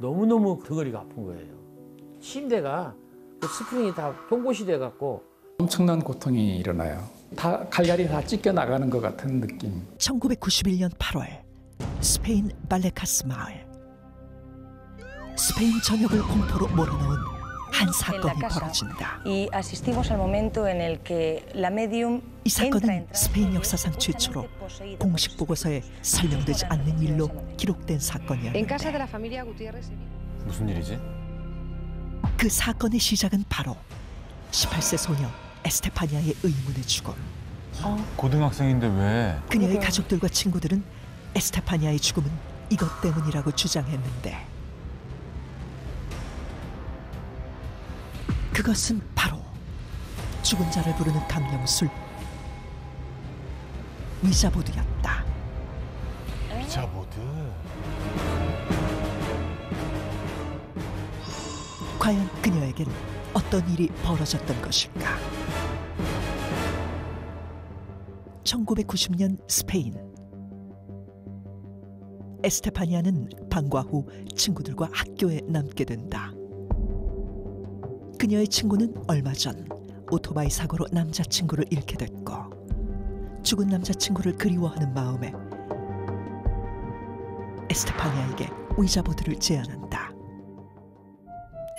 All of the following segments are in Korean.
너무너무 덩어리가 아픈 거예요. 침대가 그 스프링이 다 송곳이 돼갖고 엄청난 고통이 일어나요. 다 칼날이 다 찢겨 나가는 것 같은 느낌. 1991년 8월 스페인 발레카스 마을. 스페인 전역을 공포로 몰아넣은 한 사건이 벌어진다. 이 사건은 스페인 역사상 최초로 공식 보고서에 설명되지 않는 일로 기록된 사건이었는데 무슨 일이지? 그 사건의 시작은 바로 18세 소녀 에스테파니아의 의문의 죽음. 고등학생인데 왜? 그녀의 가족들과 친구들은 에스테파니아의 죽음은 이것 때문이라고 주장했는데 그것은 바로 죽은 자를 부르는 강령술 위자보드였다. 위자보드? 과연 그녀에겐 어떤 일이 벌어졌던 것일까? 1990년 스페인. 에스테파니아는 방과 후 친구들과 학교에 남게 된다. 그녀의 친구는 얼마 전 오토바이 사고로 남자친구를 잃게 됐고 죽은 남자친구를 그리워하는 마음에 에스테파니아에게 위자보드를 제안한다.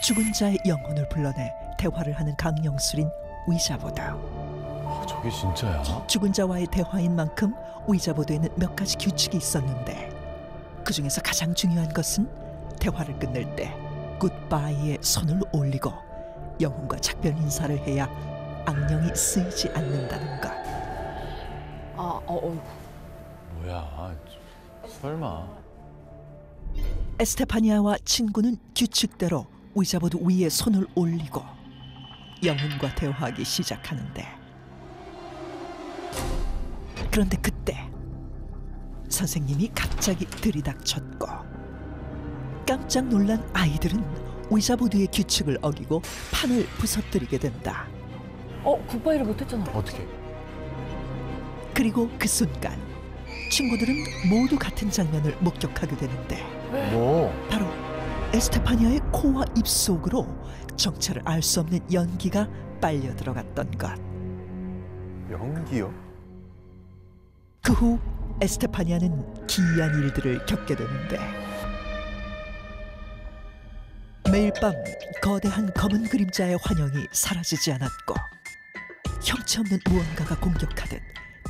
죽은 자의 영혼을 불러내 대화를 하는 강령술인 위자보드. 저게 진짜야? 죽은 자와의 대화인 만큼 위자보드에는 몇 가지 규칙이 있었는데 그 중에서 가장 중요한 것은 대화를 끝낼 때 굿바이에 손을 올리고 영혼과 작별 인사를 해야 악령이 쓰이지 않는다는 것. 뭐야? 설마? 에스테파니아와 친구는 규칙대로 위자보드 위에 손을 올리고 영혼과 대화하기 시작하는데 그런데 그때 선생님이 갑자기 들이닥쳤고 깜짝 놀란 아이들은 위자보드의 규칙을 어기고 판을 부서뜨리게 된다. 굿바이를 못했잖아. 어떻게? 그리고 그 순간 친구들은 모두 같은 장면을 목격하게 되는데 뭐? 바로 에스테파니아의 코와 입 속으로 정체를 알 수 없는 연기가 빨려 들어갔던 것. 연기요? 그 후 에스테파니아는 기이한 일들을 겪게 되는데 매일 밤 거대한 검은 그림자의 환영이 사라지지 않았고 형체 없는 무언가가 공격하듯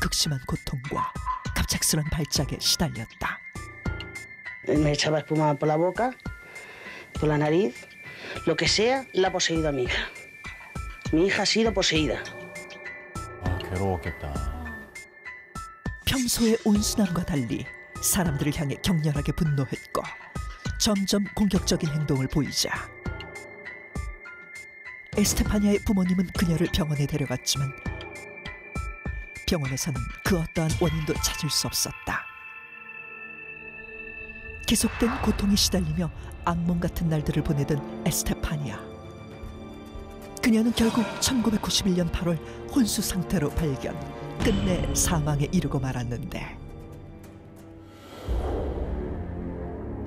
극심한 고통과 갑작스런 발작에 시달렸다. Me echaba espuma por la boca, por la nariz, lo que sea, la ha poseído a mi hija. Mi hija ha sido poseída. 괴로웠겠다. 평소의 온순함과 달리 사람들을 향해 격렬하게 분노했고 점점 공격적인 행동을 보이자 에스테파니아의 부모님은 그녀를 병원에 데려갔지만 병원에서는 그 어떠한 원인도 찾을 수 없었다. 계속된 고통에 시달리며 악몽 같은 날들을 보내던 에스테파니아. 그녀는 결국 1991년 8월 혼수 상태로 발견, 끝내 사망에 이르고 말았는데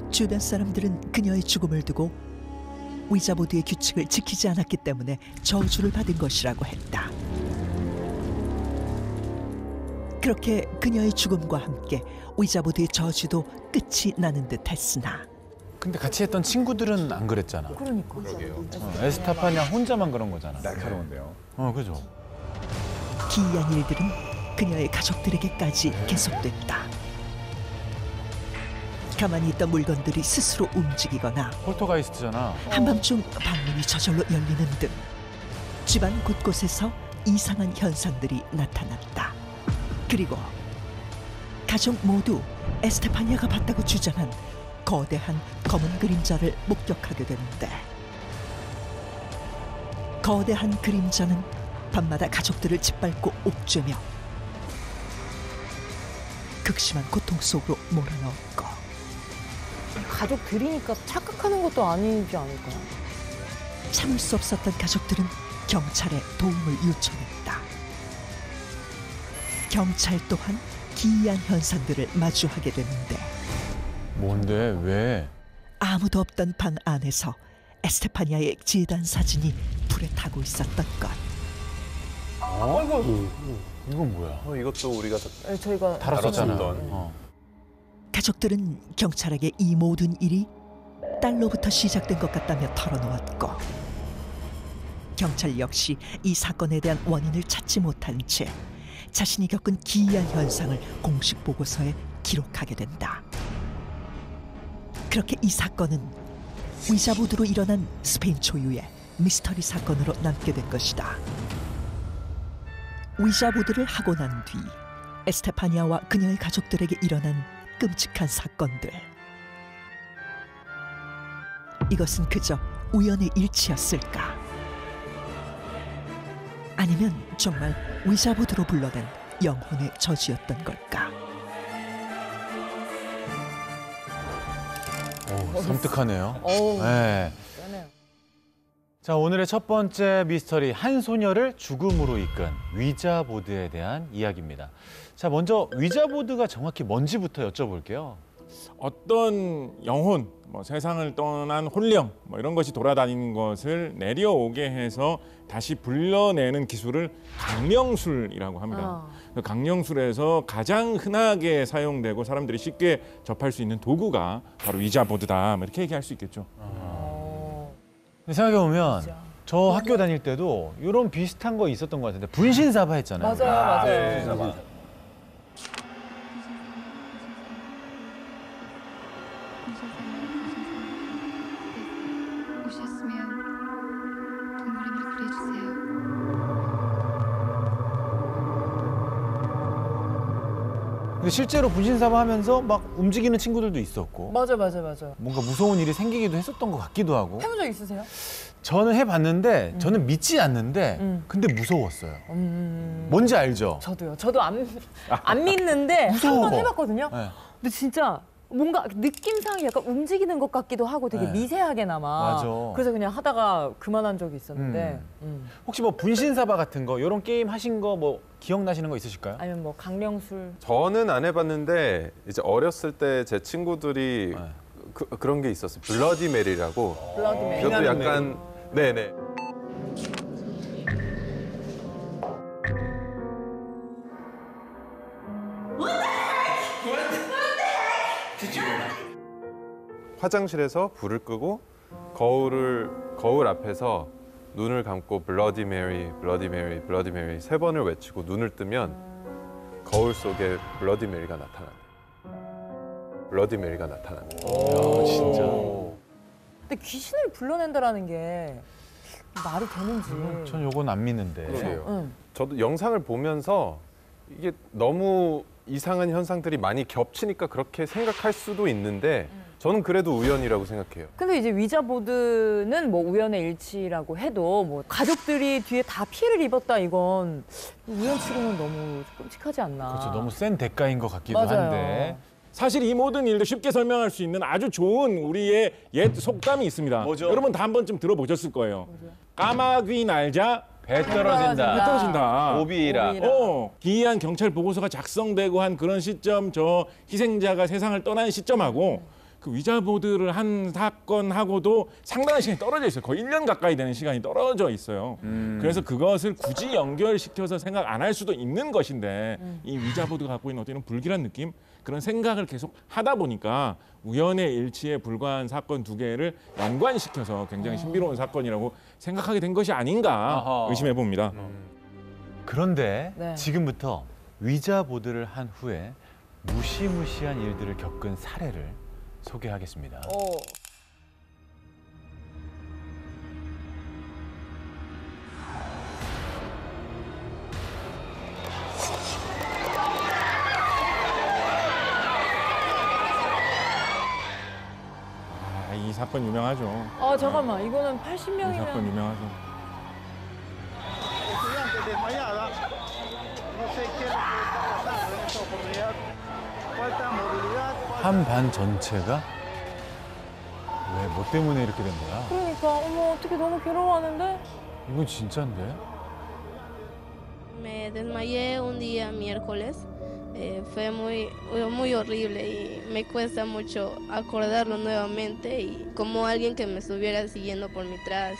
주변 사람들은 그녀의 죽음을 두고 위자보드의 규칙을 지키지 않았기 때문에 저주를 받은 것이라고 했다. 그렇게 그녀의 죽음과 함께 위자보드의 저주도 끝이 나는 듯 했으나 근데 같이 했던 친구들은 안 그랬잖아. 그러니까. 에스테파니아 혼자만 그런 거잖아. 날카로운데요. 그죠. 기이한 일들은 그녀의 가족들에게까지 계속됐다. 가만히 있던 물건들이 스스로 움직이거나 폴터가이스트잖아. 한밤중 방문이 저절로 열리는 등 집안 곳곳에서 이상한 현상들이 나타났다. 그리고 가족 모두 에스테파니아가 봤다고 주장한 거대한 검은 그림자를 목격하게 되는데 거대한 그림자는 밤마다 가족들을 짓밟고 옥죄며 극심한 고통 속으로 몰아넣었고 가족들이니까 착각하는 것도 아니지 않을까요? 참을 수 없었던 가족들은 경찰에 도움을 요청했다. 경찰 또한 기이한 현상들을 마주하게 되는데 뭔데? 왜? 아무도 없던 방 안에서 에스테파니아의 재단 사진이 불에 타고 있었던 것. 이건 뭐야? 이것도 우리가 네, 저희가 다뤘었잖아. 다뤘었던. 가족들은 경찰에게 이 모든 일이 딸로부터 시작된 것 같다며 털어놓았고, 경찰 역시 이 사건에 대한 원인을 찾지 못한 채 자신이 겪은 기이한 현상을 공식 보고서에 기록하게 된다. 그렇게 이 사건은 위자보드로 일어난 스페인 초유의 미스터리 사건으로 남게 된 것이다. 위자보드를 하고 난 뒤 에스테파니아와 그녀의 가족들에게 일어난 끔찍한 사건들. 이것은 그저 우연의 일치였을까? 아니면 정말 위자보드로 불러낸 영혼의 저주였던 걸까? 오, 섬뜩하네요. 어우, 네. 세네요. 자, 오늘의 첫 번째 미스터리, 한 소녀를 죽음으로 이끈 위자보드에 대한 이야기입니다. 자, 먼저 위자보드가 정확히 뭔지부터 여쭤볼게요. 어떤 영혼, 세상을 떠난 혼령 이런 것이 돌아다니는 것을 내려오게 해서 다시 불러내는 기술을 강령술이라고 합니다. 그 강령술에서 가장 흔하게 사용되고 사람들이 쉽게 접할 수 있는 도구가 바로 위자보드다, 이렇게 얘기할 수 있겠죠. 근데 생각해보면 저 학교 다닐 때도 이런 비슷한 거 있었던 것 같은데 분신사바 했잖아요. 맞아요, 맞아요. 오셨으면 동그라미를 그려주세요. 근데 실제로 분신사바 하면서 막 움직이는 친구들도 있었고 맞아요. 뭔가 무서운 일이 생기기도 했었던 것 같기도 하고. 해본 적 있으세요? 저는 해봤는데 저는 믿지 않는데 근데 무서웠어요. 뭔지 알죠? 저도요. 저도 안 믿는데 무서워. 한 번 해봤거든요. 네. 근데 진짜 뭔가 느낌상이 약간 움직이는 것 같기도 하고 되게 네. 미세하게나마. 맞아. 그래서 그냥 하다가 그만한 적이 있었는데. 혹시 뭐 분신사바 같은 거 이런 게임 하신 거 뭐 기억나시는 거 있으실까요? 아니면 뭐 강령술. 저는 안 해봤는데 이제 어렸을 때 제 친구들이 그런 게 있었어요. 블러디 메리라고. 블러디 메리. 그것도 약간 네네. 화장실에서 불을 끄고 거울 앞에서 눈을 감고 블러디 메리, 블러디 메리, 블러디 메리 3번을 외치고 눈을 뜨면 거울 속에 블러디 메리가 나타난다. 블러디 메리가 나타난다. 진짜. 근데 귀신을 불러낸다라는 게 말이 되는지. 전 요건 안 믿는데. 그러게요. 응. 저도 영상을 보면서 이게 너무 이상한 현상들이 많이 겹치니까 그렇게 생각할 수도 있는데 저는 그래도 우연이라고 생각해요. 근데 이제 위자보드는 뭐 우연의 일치라고 해도 뭐 가족들이 뒤에 다 피해를 입었다 이건 우연치고는 너무 끔찍하지 않나. 그렇죠. 너무 센 대가인 것 같기도 맞아요. 한데. 사실 이 모든 일도 쉽게 설명할 수 있는 아주 좋은 우리의 옛 속담이 있습니다. 뭐죠? 여러분 다 한 번쯤 들어보셨을 거예요. 까마귀 날자 배 떨어진다. 배 떨어진다. 오비라. 기이한 경찰 보고서가 작성되고 한 그런 시점, 저 희생자가 세상을 떠난 시점하고 그 위자보드를 한 사건하고도 상당한 시간이 떨어져 있어요. 거의 1년 가까이 되는 시간이 떨어져 있어요. 그래서 그것을 굳이 연결시켜서 생각 안 할 수도 있는 것인데 이 위자보드가 갖고 있는 어떤 불길한 느낌, 그런 생각을 계속 하다 보니까 우연의 일치에 불과한 사건 2개를 연관시켜서 굉장히 신비로운 사건이라고 생각하게 된 것이 아닌가 의심해 봅니다. 그런데 네. 지금부터 위자보드를 한 후에 무시무시한 일들을 겪은 사례를 소개하겠습니다. 이 사건 유명하죠. 아 잠깐만 이거는 이 80명이면 사건 유명하죠. 한 반 전체가 왜 뭐 때문에 이렇게 된 거야? 그러니까 어머 어떻게 너무 괴로워하는데. 이건 진짜인데? Me desmayé un día miércoles Fue muy horrible y me cuesta mucho acordarlo nuevamente y como alguien que me estuviera siguiendo por detrás.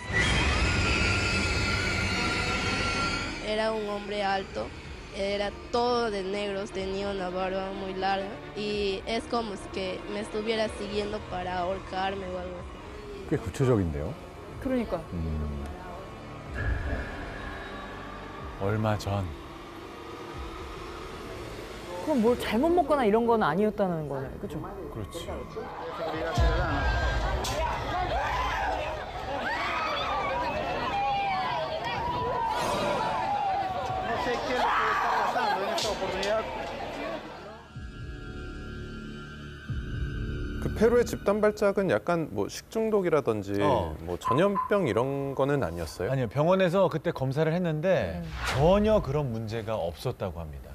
Era un hombre alto, era todo de negros, tenía una barba muy larga y es como si que me estuviera siguiendo para ahorcarme o algo así. 꽤 구체적인데요. 그러니까. 얼마 전. 그럼 뭘 잘못 먹거나 이런 건 아니었다는 거네. 그죠? 그렇지. 그 페루의 집단 발작은 약간 뭐 식중독이라든지 뭐 전염병 이런 거는 아니었어요? 아니요, 병원에서 그때 검사를 했는데 전혀 그런 문제가 없었다고 합니다.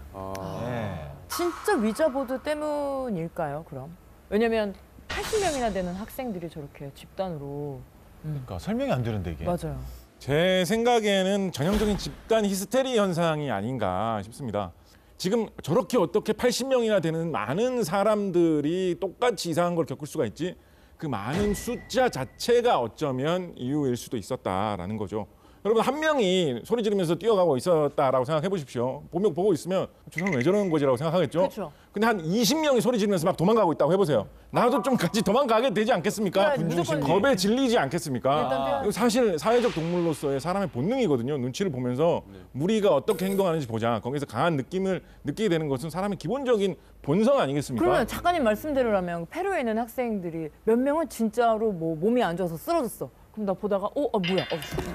네. 진짜 위자보드 때문일까요, 그럼? 왜냐면 80명이나 되는 학생들이 저렇게 집단으로. 그러니까 설명이 안 되는데 이게. 맞아요. 제 생각에는 전형적인 집단 히스테리 현상이 아닌가 싶습니다. 지금 저렇게 어떻게 80명이나 되는 많은 사람들이 똑같이 이상한 걸 겪을 수가 있지? 그 많은 숫자 자체가 어쩌면 이유일 수도 있었다라는 거죠. 여러분 한 명이 소리 지르면서 뛰어가고 있었다라고 생각해 보십시오. 보고 있으면 저 사람 왜 저러는 거지라고 생각하겠죠. 그쵸. 근데 한 20명이 소리 지르면서 막 도망가고 있다고 해보세요. 나도 좀 같이 도망가게 되지 않겠습니까? 그래, 무조건 겁에 질리지 않겠습니까? 일단 이거 사실 사회적 동물로서의 사람의 본능이거든요. 눈치를 보면서 무리가 어떻게 행동하는지 보자. 거기서 강한 느낌을 느끼게 되는 것은 사람의 기본적인 본성 아니겠습니까? 그러면 작가님 말씀대로라면 페루에 있는 학생들이 몇 명은 진짜로 뭐 몸이 안 좋아서 쓰러졌어. 그럼 나 보다가 뭐야?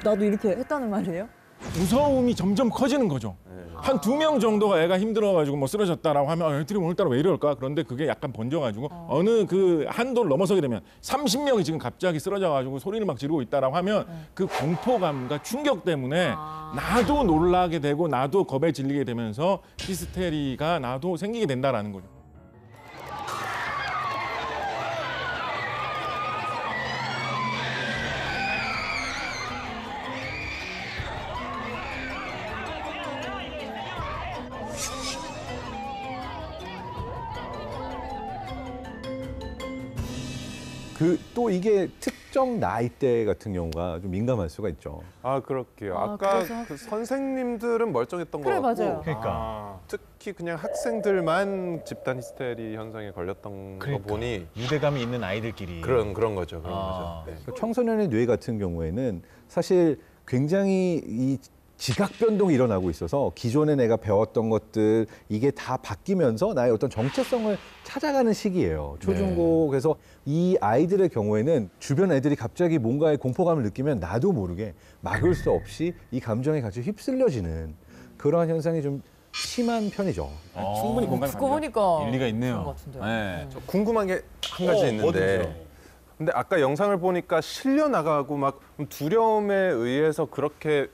나도 이렇게 했다는 말이에요? 무서움이 점점 커지는 거죠. 한 2명 정도가 애가 힘들어가지고 뭐 쓰러졌다라고 하면 애들이 오늘따라 왜 이럴까? 그런데 그게 약간 번져가지고 어느 그 한도를 넘어서게 되면 30명이 지금 갑자기 쓰러져가지고 소리를 막 지르고 있다라고 하면 그 공포감과 충격 때문에 나도 놀라게 되고 나도 겁에 질리게 되면서 히스테리가 나도 생기게 된다라는 거죠. 또 이게 특정 나이대 같은 경우가 좀 민감할 수가 있죠. 아 그렇게요. 아까 그래서 그 선생님들은 멀쩡했던 것 그래, 같고 맞아요. 그러니까. 특히 그냥 학생들만 집단 히스테리 현상에 걸렸던 거 보니 유대감이 있는 아이들끼리. 그런 거죠. 아. 네. 청소년의 뇌 같은 경우에는 사실 굉장히 이 지각 변동이 일어나고 있어서 기존에 내가 배웠던 것들 이게 다 바뀌면서 나의 어떤 정체성을 찾아가는 시기예요. 초중고. 그래서 이 아이들의 경우에는 주변 애들이 갑자기 뭔가의 공포감을 느끼면 나도 모르게 막을 수 없이 이 감정에 같이 휩쓸려지는 그러한 현상이 좀 심한 편이죠. 충분히 공감이 듣고 갑니다. 보니까 일리가 그런 있네요. 것 같은데요. 네. 저 궁금한 게 한 가지 있는데 뭐든지요. 근데 아까 영상을 보니까 실려 나가고 막 두려움에 의해서 그렇게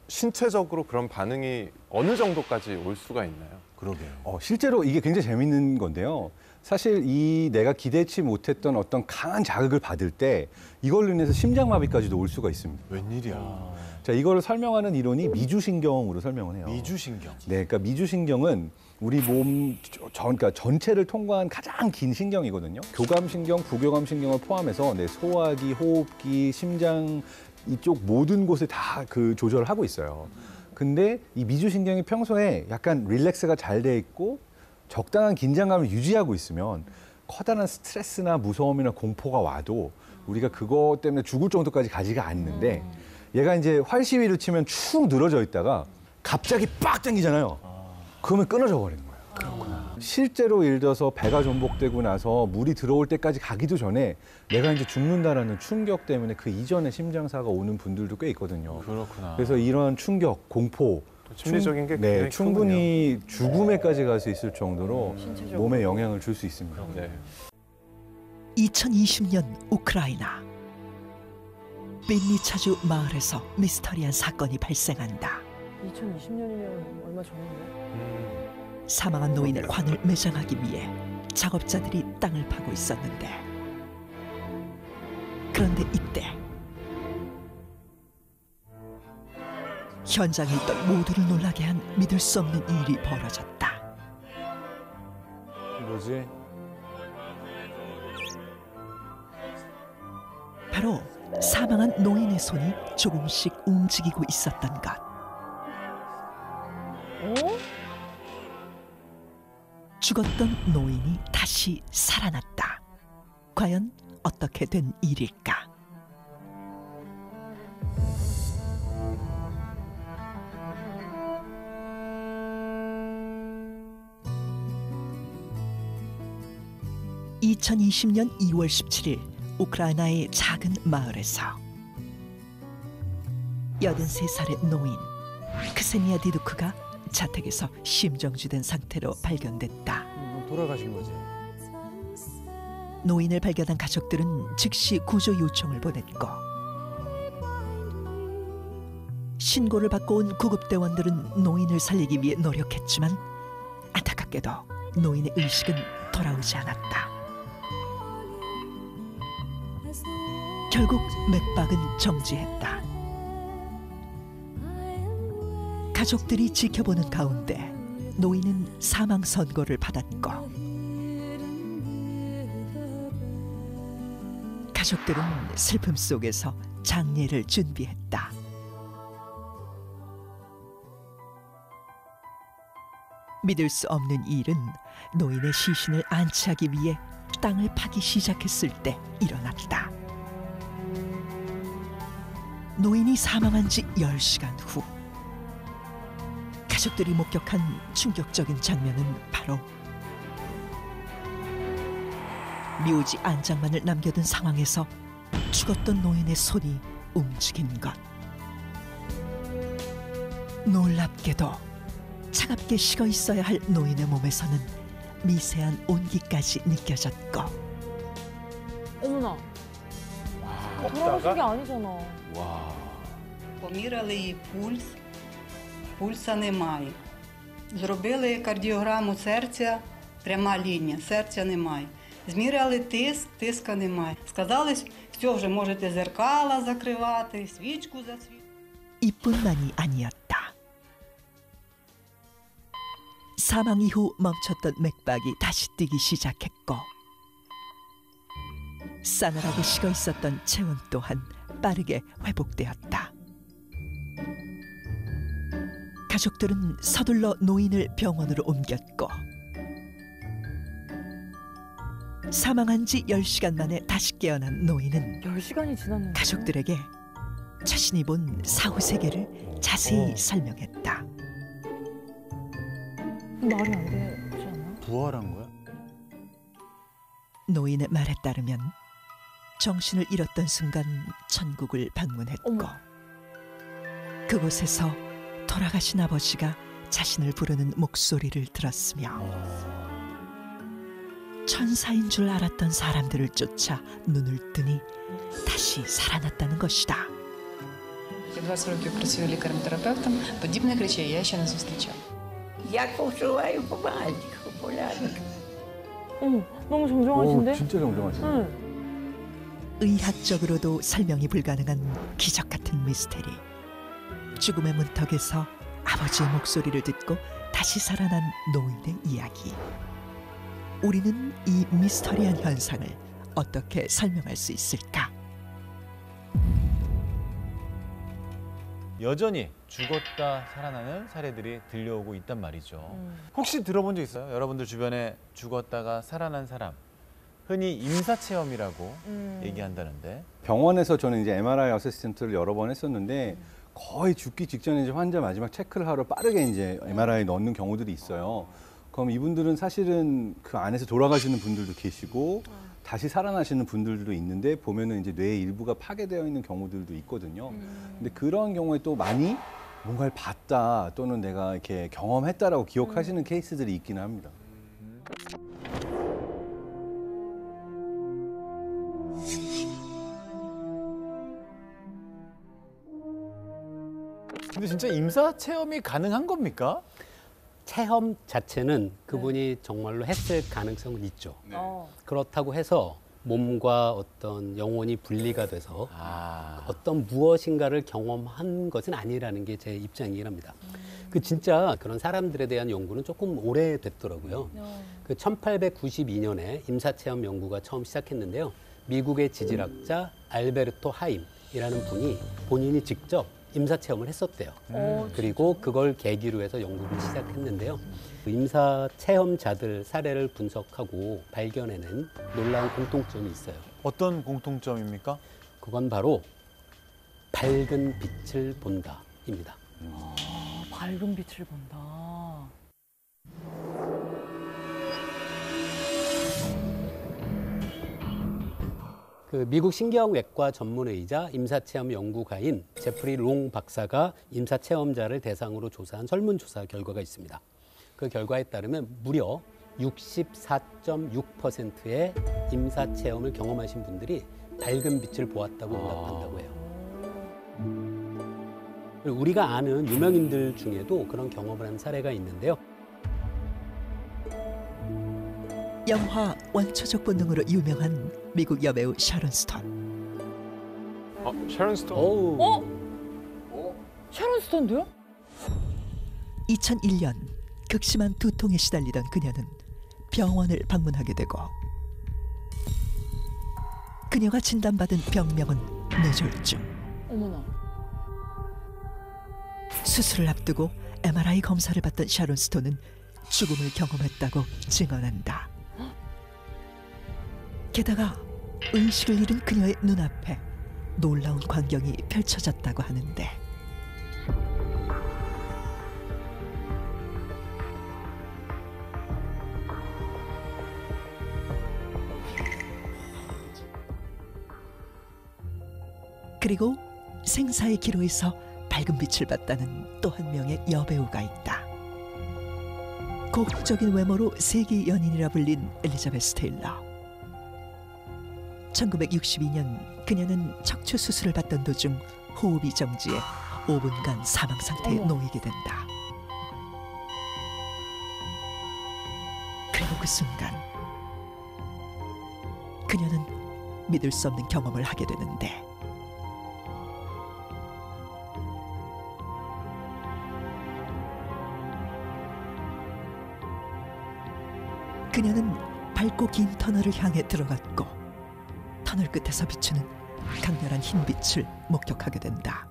신체적으로 그런 반응이 어느 정도까지 올 수가 있나요? 그러게요. 실제로 이게 굉장히 재밌는 건데요. 사실 이 내가 기대치 못했던 어떤 강한 자극을 받을 때 이걸로 인해서 심장마비까지도 올 수가 있습니다. 웬일이야. 자, 이거를 설명하는 이론이 미주신경으로 설명을 해요. 미주신경. 네, 그러니까 미주신경은 우리 몸 그러니까 전체를 통과한 가장 긴 신경이거든요. 교감신경, 부교감신경을 포함해서 소화기, 호흡기, 심장 이쪽 모든 곳에 다 그 조절을 하고 있어요. 근데 이 미주신경이 평소에 약간 릴렉스가 잘 돼 있고 적당한 긴장감을 유지하고 있으면 커다란 스트레스나 무서움이나 공포가 와도 우리가 그것 때문에 죽을 정도까지 가지가 않는데 얘가 이제 활시위를 치면 축 늘어져 있다가 갑자기 빡 당기잖아요. 그러면 끊어져 버리는 거예요. 실제로 예를 들어서 배가 전복되고 나서 물이 들어올 때까지 가기도 전에 내가 이제 죽는다라는 충격 때문에 그 이전에 심장사가 오는 분들도 꽤 있거든요. 그렇구나. 그래서 이런 충격, 공포, 심리적인 게 굉장히 충분히 죽음에까지 갈 수 있을 정도로 몸에 영향을 줄 수 있습니다. 네. 2020년 우크라이나 빈니차주 마을에서 미스터리한 사건이 발생한다. 2020년이면 얼마 전인데? 사망한 노인의 관을 매장하기 위해 작업자들이 땅을 파고 있었는데 그런데 이때 현장에 있던 모두를 놀라게 한 믿을 수 없는 일이 벌어졌다. 뭐지? 바로 사망한 노인의 손이 조금씩 움직이고 있었던 것. 죽었던 노인이 다시 살아났다. 과연 어떻게 된 일일까? (2020년 2월 17일) 우크라이나의 작은 마을에서 83살의 노인 크세니아 디두크가 자택에서 심정지된 상태로 발견됐다. 돌아가신 거지. 노인을 발견한 가족들은 즉시 구조 요청을 보냈고 신고를 받고 온 구급대원들은 노인을 살리기 위해 노력했지만 안타깝게도 노인의 의식은 돌아오지 않았다. 결국 맥박은 정지했다. 가족들이 지켜보는 가운데 노인은 사망 선고를 받았고 가족들은 슬픔 속에서 장례를 준비했다. 믿을 수 없는 일은 노인의 시신을 안치하기 위해 땅을 파기 시작했을 때 일어났다. 노인이 사망한 지 10시간 후 가족들이 목격한 충격적인 장면은 바로 묘지 안장만을 남겨둔 상황에서 죽었던 노인의 손이 움직인 것. 놀랍게도 차갑게 식어 있어야 할 노인의 몸에서는 미세한 온기까지 느껴졌고 어머나. 돌아가신 게 아니잖아. 와. Поміряли пульса немає. Зробили кардіограму серця, пряма лінія, серця немає. Зміряли тиска немає. Сказали, все, вже можете зеркала закривати, свічку засвітити. 이뿐만이 아니었다. 사망 이후 멈췄던 맥박이 다시 뛰기 시작했고 싸늘하게 식어 있었던 체온 또한 빠르게 회복되었다. 가족들은 서둘러 노인을 병원으로 옮겼고 사망한 지 10시간 만에 다시 깨어난 노인은 10시간이 지났는데 가족들에게 자신이 본 사후 세계를 자세히 설명했다. 말이 안 되지 않아? 부활한 거야? 노인의 말에 따르면 정신을 잃었던 순간 천국을 방문했고 그곳에서 돌아가신 아버지가 자신을 부르는 목소리를 들었으며 천사인 줄 알았던 사람들을 쫓아 눈을 뜨니 다시 살아났다는 것이다. 20 років працюю лікарем-терапевтом, подібних речей я ще не зустрічала. Я ковшуваю по мальчику, полярник. 너무 정정하신데? 진짜 정정하시네. 의학적으로도 설명이 불가능한 기적 같은 미스테리. 죽음의 문턱에서 아버지의 목소리를 듣고 다시 살아난 노인의 이야기. 우리는 이 미스터리한 현상을 어떻게 설명할 수 있을까? 여전히 죽었다 살아나는 사례들이 들려오고 있단 말이죠. 혹시 들어본 적 있어요? 여러분들 주변에 죽었다가 살아난 사람. 흔히 임사체험이라고 얘기한다는데. 병원에서 저는 이제 MRI 어시스턴트를 여러 번 했었는데 거의 죽기 직전에 이제 환자 마지막 체크를 하러 빠르게 이제 MRI 넣는 경우들이 있어요. 그럼 이분들은 사실은 그 안에서 돌아가시는 분들도 계시고 다시 살아나시는 분들도 있는데 보면은 이제 뇌의 일부가 파괴되어 있는 경우들도 있거든요. 근데 그런 경우에 또 많이 뭔가를 봤다 또는 내가 이렇게 경험했다라고 기억하시는 케이스들이 있기는 합니다. 근데 진짜 임사 체험이 가능한 겁니까? 체험 자체는 그분이 정말로 했을 가능성은 있죠. 그렇다고 해서 몸과 어떤 영혼이 분리가 돼서 어떤 무엇인가를 경험한 것은 아니라는 게 제 입장이긴 합니다. 그 진짜 그런 사람들에 대한 연구는 조금 오래됐더라고요. 그 1892년에 임사체험 연구가 처음 시작했는데요. 미국의 지질학자 알베르토 하임이라는 분이 본인이 직접 임사체험을 했었대요. 그리고 그걸 계기로 해서 연구를 시작했는데요. 그 임사체험자들 사례를 분석하고 발견해낸 놀라운 공통점이 있어요. 어떤 공통점입니까? 그건 바로 밝은 빛을 본다입니다. 밝은 빛을 본다. 그 미국 신경외과 전문의이자 임사체험 연구가인 제프리 롱 박사가 임사체험자를 대상으로 조사한 설문조사 결과가 있습니다. 그 결과에 따르면 무려 64.6%의 임사체험을 경험하신 분들이 밝은 빛을 보았다고 응답한다고 해요. 그리고 우리가 아는 유명인들 중에도 그런 경험을 한 사례가 있는데요. 영화 원초적 본능으로 유명한 미국 여배우 샤론 스톤. 샤론 스톤. 샤론 스톤도요? 2001년 극심한 두통에 시달리던 그녀는 병원을 방문하게 되고 그녀가 진단받은 병명은 뇌졸중. 어머나. 수술을 앞두고 MRI 검사를 받던 샤론 스톤은 죽음을 경험했다고 증언한다. 게다가 의식을 잃은 그녀의 눈앞에 놀라운 광경이 펼쳐졌다고 하는데 그리고 생사의 기로에서 밝은 빛을 봤다는 또 한 명의 여배우가 있다. 고혹적인 외모로 세기 연인이라 불린 엘리자베스 테일러. 1962년 그녀는 척추 수술을 받던 도중 호흡이 정지해 5분간 사망 상태에 놓이게 된다. 그리고 그 순간 그녀는 믿을 수 없는 경험을 하게 되는데 그녀는 밝고 긴 터널을 향해 들어갔고 터널 끝에서 비추는 강렬한 흰 빛을 목격하게 된다.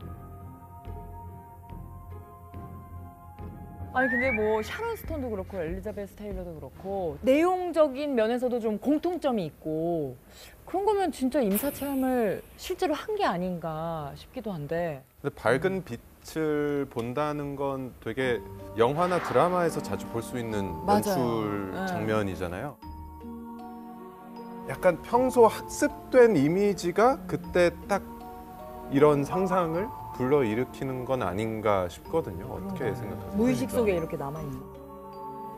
아니 근데 뭐 샤론 스톤도 그렇고 엘리자베스 테일러도 그렇고 내용적인 면에서도 좀 공통점이 있고 그런 거면 진짜 임사체험을 실제로 한 게 아닌가 싶기도 한데. 근데 밝은 빛을 본다는 건 되게 영화나 드라마에서 자주 볼 수 있는 연출 장면이잖아요. 약간 평소 학습된 이미지가 그때 딱 이런 상상을 불러일으키는 건 아닌가 싶거든요. 어떻게 생각하세요? 무의식 속에 이렇게 남아있는.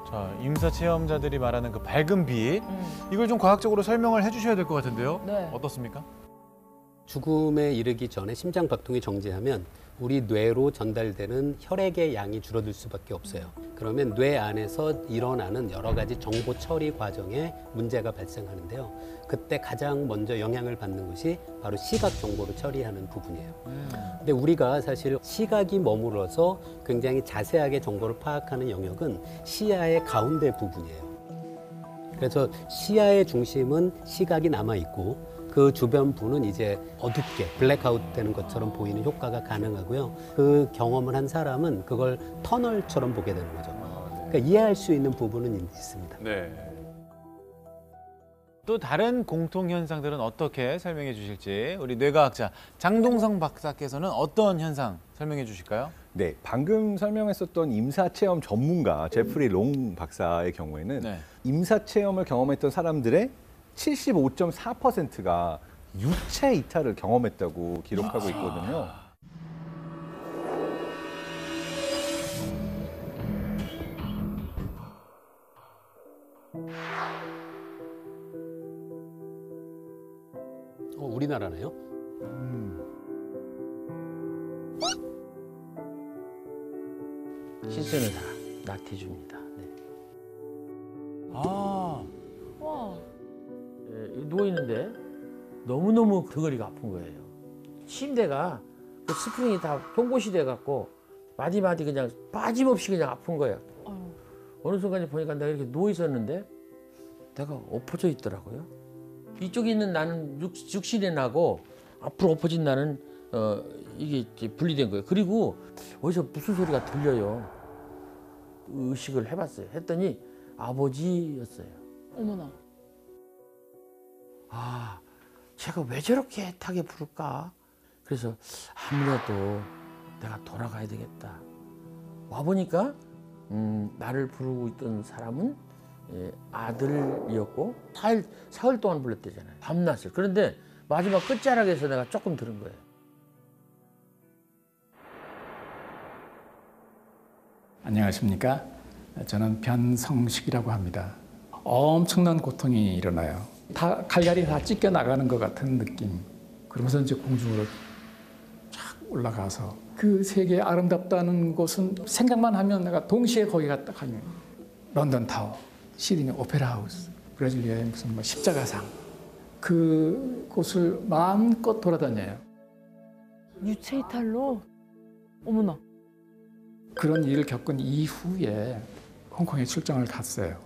자, 임사 체험자들이 말하는 그 밝은 빛, 이걸 좀 과학적으로 설명을 해주셔야 될 것 같은데요. 네. 어떻습니까? 죽음에 이르기 전에 심장 박동이 정지하면 우리 뇌로 전달되는 혈액의 양이 줄어들 수밖에 없어요. 그러면 뇌 안에서 일어나는 여러 가지 정보 처리 과정에 문제가 발생하는데요. 그때 가장 먼저 영향을 받는 것이 바로 시각 정보를 처리하는 부분이에요. 근데 우리가 사실 시각이 머물러서 굉장히 자세하게 정보를 파악하는 영역은 시야의 가운데 부분이에요. 그래서 시야의 중심은 시각이 남아있고 그 주변부는 이제 어둡게 블랙아웃 되는 것처럼 보이는 효과가 가능하고요. 그 경험을 한 사람은 그걸 터널처럼 보게 되는 거죠. 그러니까 이해할 수 있는 부분은 있습니다. 네. 또 다른 공통 현상들은 어떻게 설명해 주실지 우리 뇌과학자 장동성 박사께서는 어떤 현상 설명해 주실까요? 네, 방금 설명했었던 임사체험 전문가 제프리 롱 박사의 경우에는 임사체험을 경험했던 사람들의 75.4%가 유체 이탈을 경험했다고 기록하고 있거든요. 우리나라네요? 시즌을 다 낙티줍니다. 네. 와. 예, 누워 있는데 너무너무 등허리가 아픈 거예요. 침대가 그 스프링이 다 통곳이 돼 갖고 마디마디 그냥 빠짐없이 그냥 아픈 거예요. 어느 순간에 보니까 내가 이렇게 누워 있었는데 내가 엎어져 있더라고요. 이쪽에 있는 나는 육신의 나고 앞으로 엎어진 나는 이게 이제 분리된 거예요. 그리고 어디서 무슨 소리가 들려요. 의식을 해봤어요. 했더니 아버지였어요. 어머나. 아, 제가 왜 저렇게 애타게 부를까? 그래서 아무래도 내가 돌아가야 되겠다. 와보니까 나를 부르고 있던 사람은 아들이었고 사흘 동안 불렀대잖아요. 밤낮을. 그런데 마지막 끝자락에서 내가 조금 들은 거예요. 안녕하십니까? 저는 변성식이라고 합니다. 엄청난 고통이 일어나요. 다 칼날이 다 찢겨 나가는 것 같은 느낌. 그러면서 이제 공중으로 쫙 올라가서 그 세계 아름답다는 곳은 생각만 하면 내가 동시에 거기가 딱 하면 런던 타워, 시드니 오페라 하우스, 브라질리아의 무슨 뭐 십자가상 그 곳을 마음껏 돌아다녀요. 유체 이탈로? 어머나. 그런 일을 겪은 이후에 홍콩에 출장을 갔어요.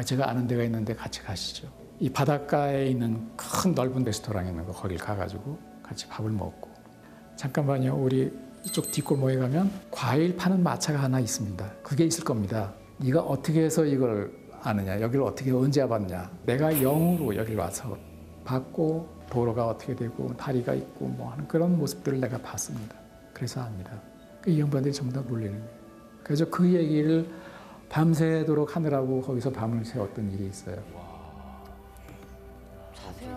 제가 아는 데가 있는데 같이 가시죠. 이 바닷가에 있는 큰 넓은 레스토랑이 있는 거 거길 가가지고 같이 밥을 먹고 잠깐만요. 우리 이쪽 뒷골목에 가면 과일 파는 마차가 하나 있습니다. 그게 있을 겁니다. 네가 어떻게 해서 이걸 아느냐. 여기를 어떻게 언제 와봤냐. 내가 영으로 여기 와서 봤고 도로가 어떻게 되고 다리가 있고 뭐 하는 그런 모습들을 내가 봤습니다. 그래서 압니다. 이 양반들이 전부 다 놀리는 거예요. 그래서 그 얘기를 밤새도록 하느라고 거기서 밤을 새웠던 일이 있어요.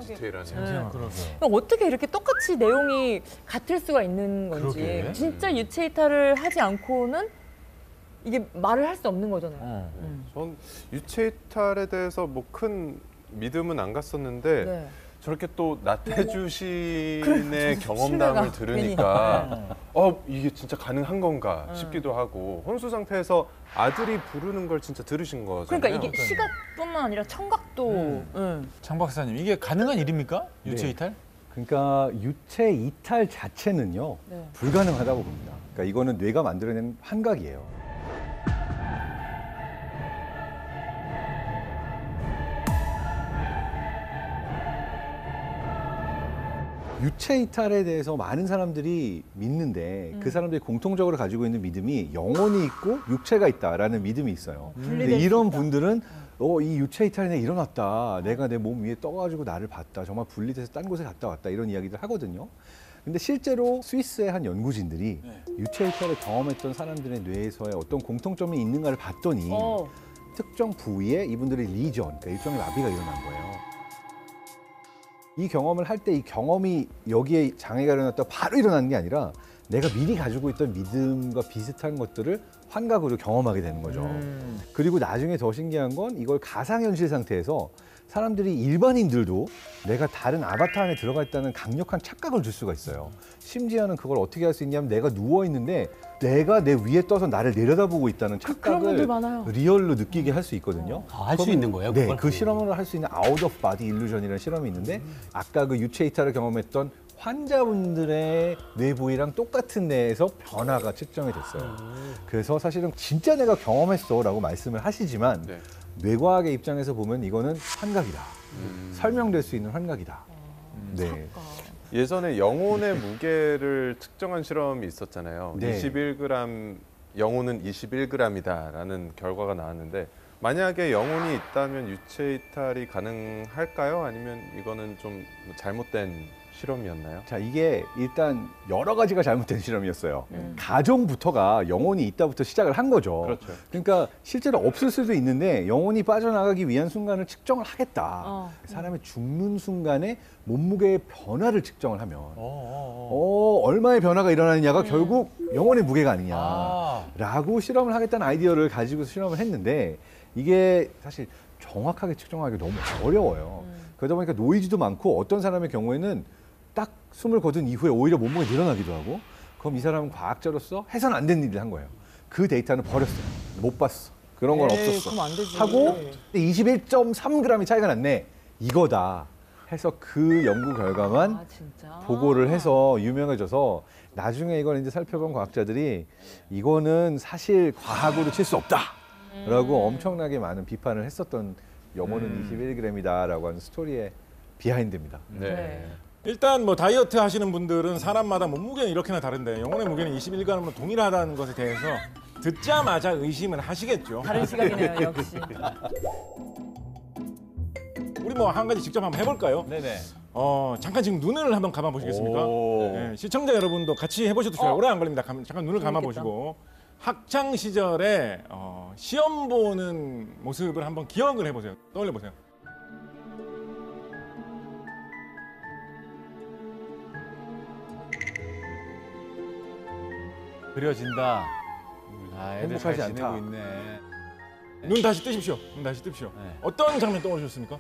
디테일하네요. 어떻게 이렇게 똑같이 내용이 같을 수가 있는 건지. 그러게. 진짜 유체 이탈을 하지 않고는 이게 말을 할 수 없는 거잖아요. 전 유체 이탈에 대해서 뭐 큰 믿음은 안 갔었는데 네. 저렇게 또 나태주 시인의 그래, 경험담을 신뢰가 들으니까 이게 진짜 가능한 건가 싶기도 하고 혼수 상태에서 아들이 부르는 걸 진짜 들으신 거잖아요. 그러니까 이게 시각뿐만 아니라 청각도. 장 박사님, 이게 가능한 일입니까? 유체 네. 이탈? 그러니까 유체 이탈 자체는요 네. 불가능하다고 봅니다. 그러니까 이거는 뇌가 만들어낸 환각이에요. 유체 이탈에 대해서 많은 사람들이 믿는데 그 사람들이 공통적으로 가지고 있는 믿음이 영혼이 있고 육체가 있다라는 믿음이 있어요. 근데 이런 분들은 이 유체 이탈이 내가 일어났다. 내가 내 몸 위에 떠가지고 나를 봤다. 정말 분리돼서 딴 곳에 갔다 왔다. 이런 이야기들 하거든요. 근데 실제로 스위스의 한 연구진들이 유체 이탈을 경험했던 사람들의 뇌에서의 어떤 공통점이 있는가를 봤더니 특정 부위에 이분들의 리전, 그러니까 일종의 마비가 일어난 거예요. 이 경험을 할 때 이 경험이 여기에 장애가 일어났다 바로 일어나는 게 아니라 내가 미리 가지고 있던 믿음과 비슷한 것들을 환각으로 경험하게 되는 거죠. 그리고 나중에 더 신기한 건 이걸 가상현실 상태에서 사람들이 일반인들도 내가 다른 아바타 안에 들어가 있다는 강력한 착각을 줄 수가 있어요. 심지어는 그걸 어떻게 할 수 있냐면 내가 누워있는데 내가 내 위에 떠서 나를 내려다보고 있다는 착각을 리얼로 느끼게 할 수 있거든요. 할 수 있는 거예요? 네, 그 실험을 할 수 있는 아웃 오브 바디 일루전이라는 실험이 있는데 아까 그 유체 이탈을 경험했던 환자분들의 뇌 부위랑 똑같은 뇌에서 변화가 측정이 됐어요. 그래서 사실은 진짜 내가 경험했어 라고 말씀을 하시지만 뇌과학의 입장에서 보면 이거는 환각이다. 설명될 수 있는 환각이다. 네. 예전에 영혼의 무게를 측정한 실험이 있었잖아요. 네. 21g, 영혼은 21g이다라는 결과가 나왔는데 만약에 영혼이 있다면 유체 이탈이 가능할까요? 아니면 이거는 좀 잘못된 실험이었나요? 자, 이게 일단 여러 가지가 잘못된 실험이었어요. 가정부터가 영혼이 있다부터 시작을 한 거죠. 그렇죠. 그러니까 실제로 없을 수도 있는데 영혼이 빠져나가기 위한 순간을 측정을 하겠다. 사람이 죽는 순간에 몸무게의 변화를 측정을 하면 얼마의 변화가 일어나느냐가 결국 영혼의 무게가 아니냐라고 실험을 하겠다는 아이디어를 가지고 실험을 했는데 이게 사실 정확하게 측정하기 너무 어려워요. 그러다 보니까 노이즈도 많고 어떤 사람의 경우에는 딱 숨을 거둔 이후에 오히려 몸무게가 늘어나기도 하고 그럼 이 사람은 과학자로서 해서는 안 되는 일을 한 거예요. 그 데이터는 버렸어요. 못 봤어. 그런 건 없었어. 그럼 안 되지. 하고 21.3g이 차이가 났네. 이거다. 해서 그 연구 결과만 보고를 해서 유명해져서 나중에 이걸 이제 살펴본 과학자들이 이거는 사실 과학으로 칠 수 없다라고 엄청나게 많은 비판을 했었던 영혼은 21g이다라고 하는 스토리의 비하인드입니다. 네. 일단 뭐 다이어트 하시는 분들은 사람마다 몸무게는 이렇게나 다른데 영혼의 무게는 21g으로 동일하다는 것에 대해서 듣자마자 의심을 하시겠죠. 다른 시각이네요, 역시. 우리 뭐 한 가지 직접 한번 해볼까요? 네네. 잠깐 지금 눈을 한번 감아 보시겠습니까? 네, 시청자 여러분도 같이 해보셔도 좋아요. 오래 안 걸립니다. 잠깐 눈을 감아 보시고 학창 시절에 시험 보는 모습을 한번 기억을 해보세요. 떠올려 보세요. 그려진다. 아, 애들 잘 행복하지 지내고 않다. 있네. 눈 다시 뜨십시오. 눈 다시 뜨십시오. 네. 어떤 장면 떠오르셨습니까?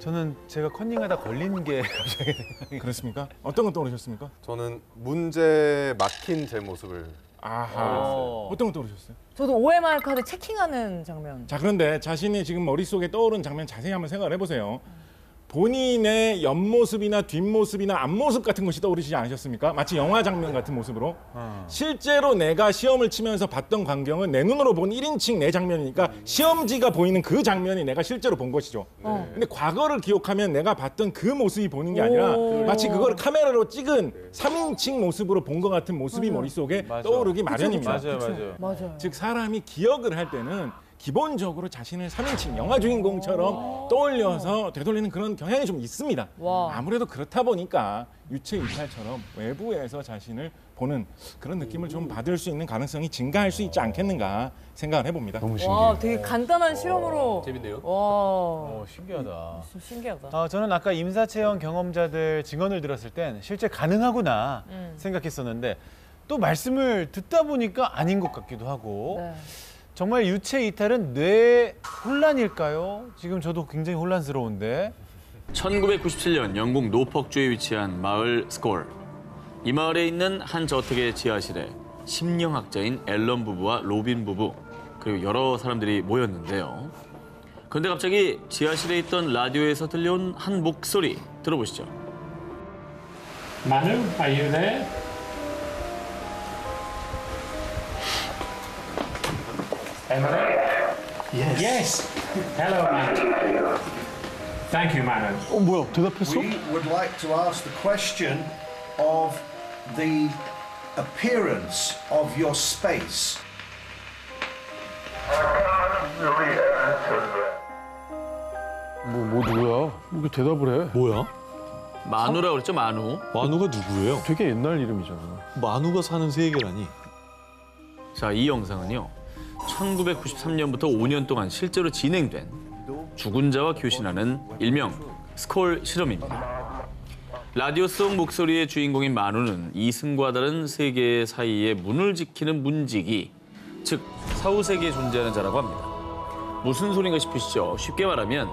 저는 제가 컨닝하다 걸린 게 갑자기 생각이. 그렇습니까? 어떤 건 떠오르셨습니까? 저는 문제 막힌 제 모습을 아하. 어떤 건 떠오르셨어요? 저도 OMR 카드 체킹하는 장면. 자, 그런데 자신이 지금 머릿속에 떠오른 장면 자세히 한번 생각을 해보세요. 본인의 옆모습이나 뒷모습이나 앞모습 같은 것이 떠오르시지 않으셨습니까? 마치 영화 장면 같은 모습으로. 실제로 내가 시험을 치면서 봤던 광경은 내 눈으로 본 1인칭 내 장면이니까 시험지가 보이는 그 장면이 내가 실제로 본 것이죠. 근데 과거를 기억하면 내가 봤던 그 모습이 보이는 게 아니라 마치 그걸 카메라로 찍은 3인칭 모습으로 본 것 같은 모습이 머릿속에 떠오르기 마련입니다. 맞아요. 즉 사람이 기억을 할 때는 기본적으로 자신을 3인칭 영화 주인공처럼 떠올려서 되돌리는 그런 경향이 좀 있습니다. 아무래도 그렇다 보니까 유체 이탈처럼 외부에서 자신을 보는 그런 느낌을 좀 받을 수 있는 가능성이 증가할 수 있지 않겠는가 생각을 해봅니다. 너무 신기해요. 와, 되게 간단한 실험으로. 재밌네요. 와, 신기하다. 좀 신기하다. 저는 아까 임사체험 경험자들 증언을 들었을 땐 실제 가능하구나 생각했었는데 또 말씀을 듣다 보니까 아닌 것 같기도 하고 네. 정말 유체 이탈은 뇌 혼란일까요? 지금 저도 굉장히 혼란스러운데. 1997년 영국 노퍽주에 위치한 마을 스콜. 이 마을에 있는 한 저택의 지하실에 심리학자인 앨런 부부와 로빈 부부 그리고 여러 사람들이 모였는데요. 그런데 갑자기 지하실에 있던 라디오에서 들려온 한 목소리 들어보시죠. Manu, are you there? Emily? Yes. Hello, Manu. Thank you, Manu. 뭐야? 대답했어? We would like to ask the question of the appearance of your space. 뭐 누구야? 이렇게 대답을 해? 뭐야? 마누라고 그랬죠, 마누. 마누가 누구예요? 되게 옛날 이름이잖아. 마누가 사는 세계라니. 자, 이 영상은요. 1993년부터 5년 동안 실제로 진행된 죽은 자와 교신하는 일명 스콜 실험입니다. 라디오 속 목소리의 주인공인 마누는 이승과 다른 세계 사이의 문을 지키는 문지기, 즉 사후세계에 존재하는 자라고 합니다. 무슨 소린가 싶으시죠? 쉽게 말하면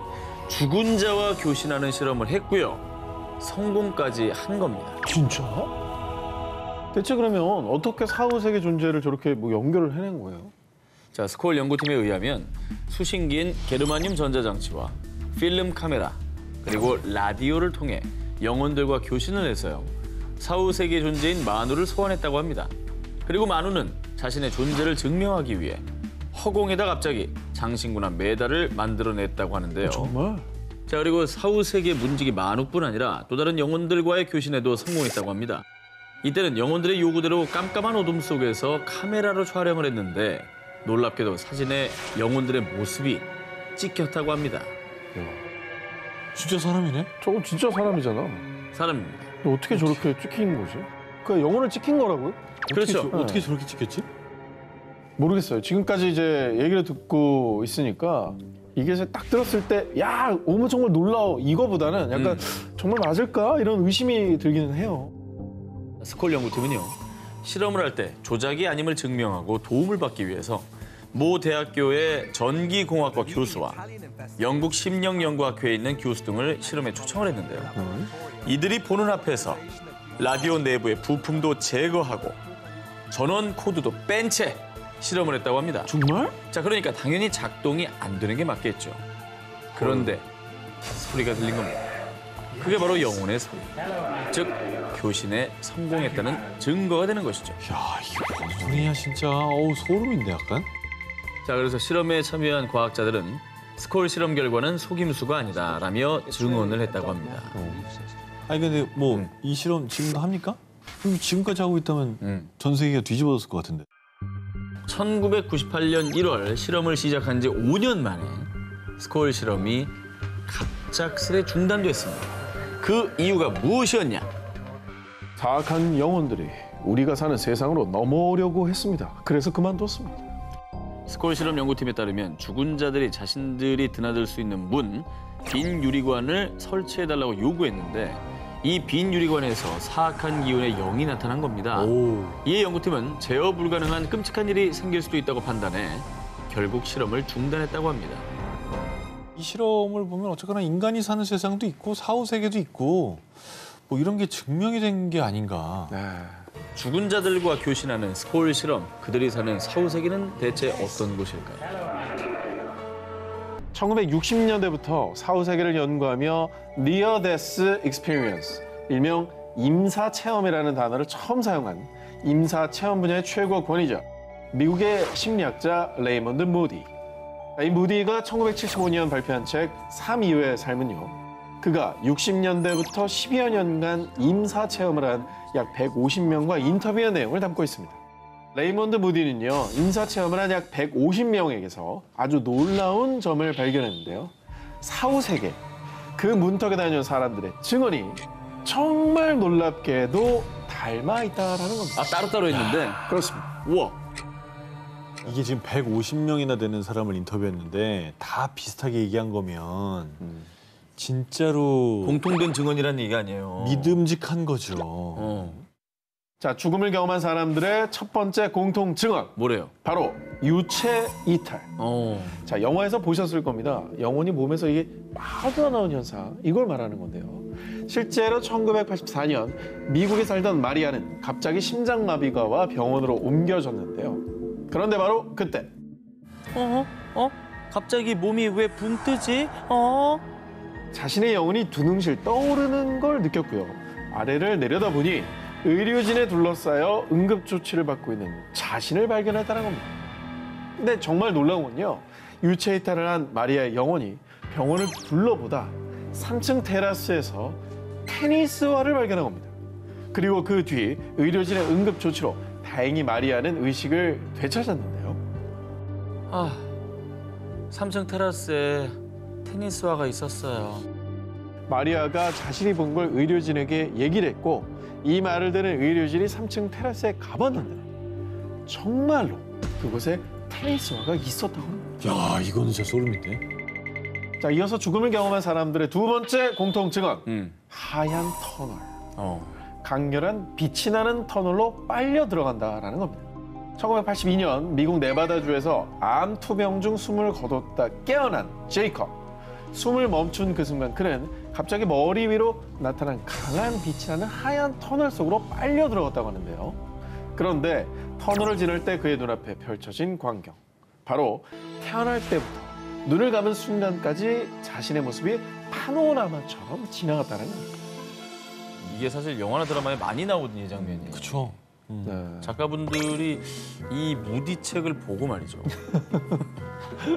죽은 자와 교신하는 실험을 했고요. 성공까지 한 겁니다. 진짜? 대체 그러면 어떻게 사후세계 존재를 저렇게 뭐 연결을 해낸 거예요? 자, 스콜 연구팀에 의하면 수신기인 게르마늄 전자장치와 필름 카메라 그리고 라디오를 통해 영혼들과 교신을 해서요. 사후세계 존재인 마누를 소환했다고 합니다. 그리고 마누는 자신의 존재를 증명하기 위해 허공에다 갑자기 장신구나 메달을 만들어냈다고 하는데요. 정말? 자, 그리고 사후세계 문지기 마누뿐 아니라 또 다른 영혼들과의 교신에도 성공했다고 합니다. 이때는 영혼들의 요구대로 깜깜한 어둠 속에서 카메라로 촬영을 했는데 놀랍게도 사진에 영혼들의 모습이 찍혔다고 합니다. 진짜 사람이네? 저건 진짜 사람이잖아. 사람입니다. 어떻게 저렇게 찍힌 거지? 그 영혼을 찍힌 거라고요? 그렇죠. 어떻게 저렇게 찍혔지? 모르겠어요. 지금까지 이제 얘기를 듣고 있으니까 이게 딱 들었을 때 야, 어머 정말 놀라워 이거보다는 약간 정말 맞을까? 이런 의심이 들기는 해요. 스콜 연구팀은요. 실험을 할 때 조작이 아님을 증명하고 도움을 받기 위해서 모 대학교의 전기공학과 교수와 영국 심령연구학회에 있는 교수 등을 실험에 초청을 했는데요. 이들이 보는 앞에서 라디오 내부의 부품도 제거하고 전원 코드도 뺀 채 실험을 했다고 합니다. 정말? 자, 그러니까 당연히 작동이 안 되는 게 맞겠죠. 그런데 소리가 들린 겁니다. 그게 바로 영혼의 소리. 즉 교신에 성공했다는 증거가 되는 것이죠. 야, 이게 뭔 소리야 진짜. 어우, 소름인데 약간. 자, 그래서 실험에 참여한 과학자들은 스콜 실험 결과는 속임수가 아니다라며 증언을 했다고 합니다. 아니 근데 뭐 이 실험 지금도 합니까? 그럼 지금까지 하고 있다면 전 세계가 뒤집어졌을 것 같은데. 1998년 1월 실험을 시작한 지 5년 만에 스콜 실험이 갑작스레 중단됐습니다. 그 이유가 무엇이었냐? 사악한 영혼들이 우리가 사는 세상으로 넘어오려고 했습니다. 그래서 그만뒀습니다. 스콜 실험 연구팀에 따르면 죽은 자들이 자신들이 드나들 수 있는 문, 빈 유리관을 설치해달라고 요구했는데 이 빈 유리관에서 사악한 기운의 영이 나타난 겁니다. 이에 연구팀은 제어 불가능한 끔찍한 일이 생길 수도 있다고 판단해 결국 실험을 중단했다고 합니다. 이 실험을 보면 어쨌거나 인간이 사는 세상도 있고 사후 세계도 있고 뭐 이런 게 증명이 된 게 아닌가. 죽은 자들과 교신하는 스콜 실험, 그들이 사는 사후 세계는 대체 어떤 곳일까요? 1960년대부터 사후 세계를 연구하며 Near Death Experience, 일명 임사 체험이라는 단어를 처음 사용한 임사 체험 분야의 최고 권위자, 미국의 심리학자 레이먼드 무디. 이 무디가 1975년 발표한 책 3 이후의 삶은요. 그가 60년대부터 10여 년간 임사 체험을 한 약 150명과 인터뷰한 내용을 담고 있습니다. 레이먼드 무디는요, 임사 체험을 한 약 150명에게서 아주 놀라운 점을 발견했는데요. 사후 세계, 그 문턱에 다녀온 사람들의 증언이 정말 놀랍게도 닮아 있다라는 겁니다. 아, 따로따로 있는데? 그렇습니다. 우와. 이게 지금 150명이나 되는 사람을 인터뷰했는데 다 비슷하게 얘기한 거면 진짜로 공통된 증언이라는 얘기 아니에요. 믿음직한 거죠. 자, 죽음을 경험한 사람들의 첫 번째 공통 증언. 뭐래요? 바로 유체 이탈. 자, 영화에서 보셨을 겁니다. 영혼이 몸에서 이게 빠져나온 현상. 이걸 말하는 건데요. 실제로 1984년 미국에 살던 마리아는 갑자기 심장마비가 와 병원으로 옮겨졌는데요. 그런데 바로 그때. 갑자기 몸이 왜 붕 뜨지? 자신의 영혼이 두눈실 떠오르는 걸 느꼈고요. 아래를 내려다보니 의료진에 둘러싸여 응급조치를 받고 있는 자신을 발견했다는 겁니다. 근데 정말 놀라운 건요. 유체 이탈을 한 마리아의 영혼이 병원을 둘러보다 3층 테라스에서 테니스화를 발견한 겁니다. 그리고 그 뒤 의료진의 응급조치로 다행히 마리아는 의식을 되찾았는데요. 3층 테라스에 테니스화가 있었어요. 마리아가 자신이 본 걸 의료진에게 얘기를 했고 이 말을 들은 의료진이 3층 테라스에 가봤는데 정말로 그곳에 테니스화가 있었다고 합니다. 야, 이거는 진짜 소름인데. 자, 이어서 죽음을 경험한 사람들의 두 번째 공통 증언. 하얀 터널. 강렬한 빛이 나는 터널로 빨려 들어간다라는 겁니다. 1982년 미국 네바다주에서 암 투병 중 숨을 거뒀다 깨어난 제이컵. 숨을 멈춘 그 순간 그는 갑자기 머리 위로 나타난 강한 빛이 나는 하얀 터널 속으로 빨려 들어갔다고 하는데요. 그런데 터널을 지날 때 그의 눈앞에 펼쳐진 광경. 바로 태어날 때부터 눈을 감은 순간까지 자신의 모습이 파노라마처럼 지나갔다는 겁니다. 이게 사실 영화나 드라마에 많이 나오던 이 장면이에요. 그렇죠. 작가분들이 이 무디 책을 보고 말이죠.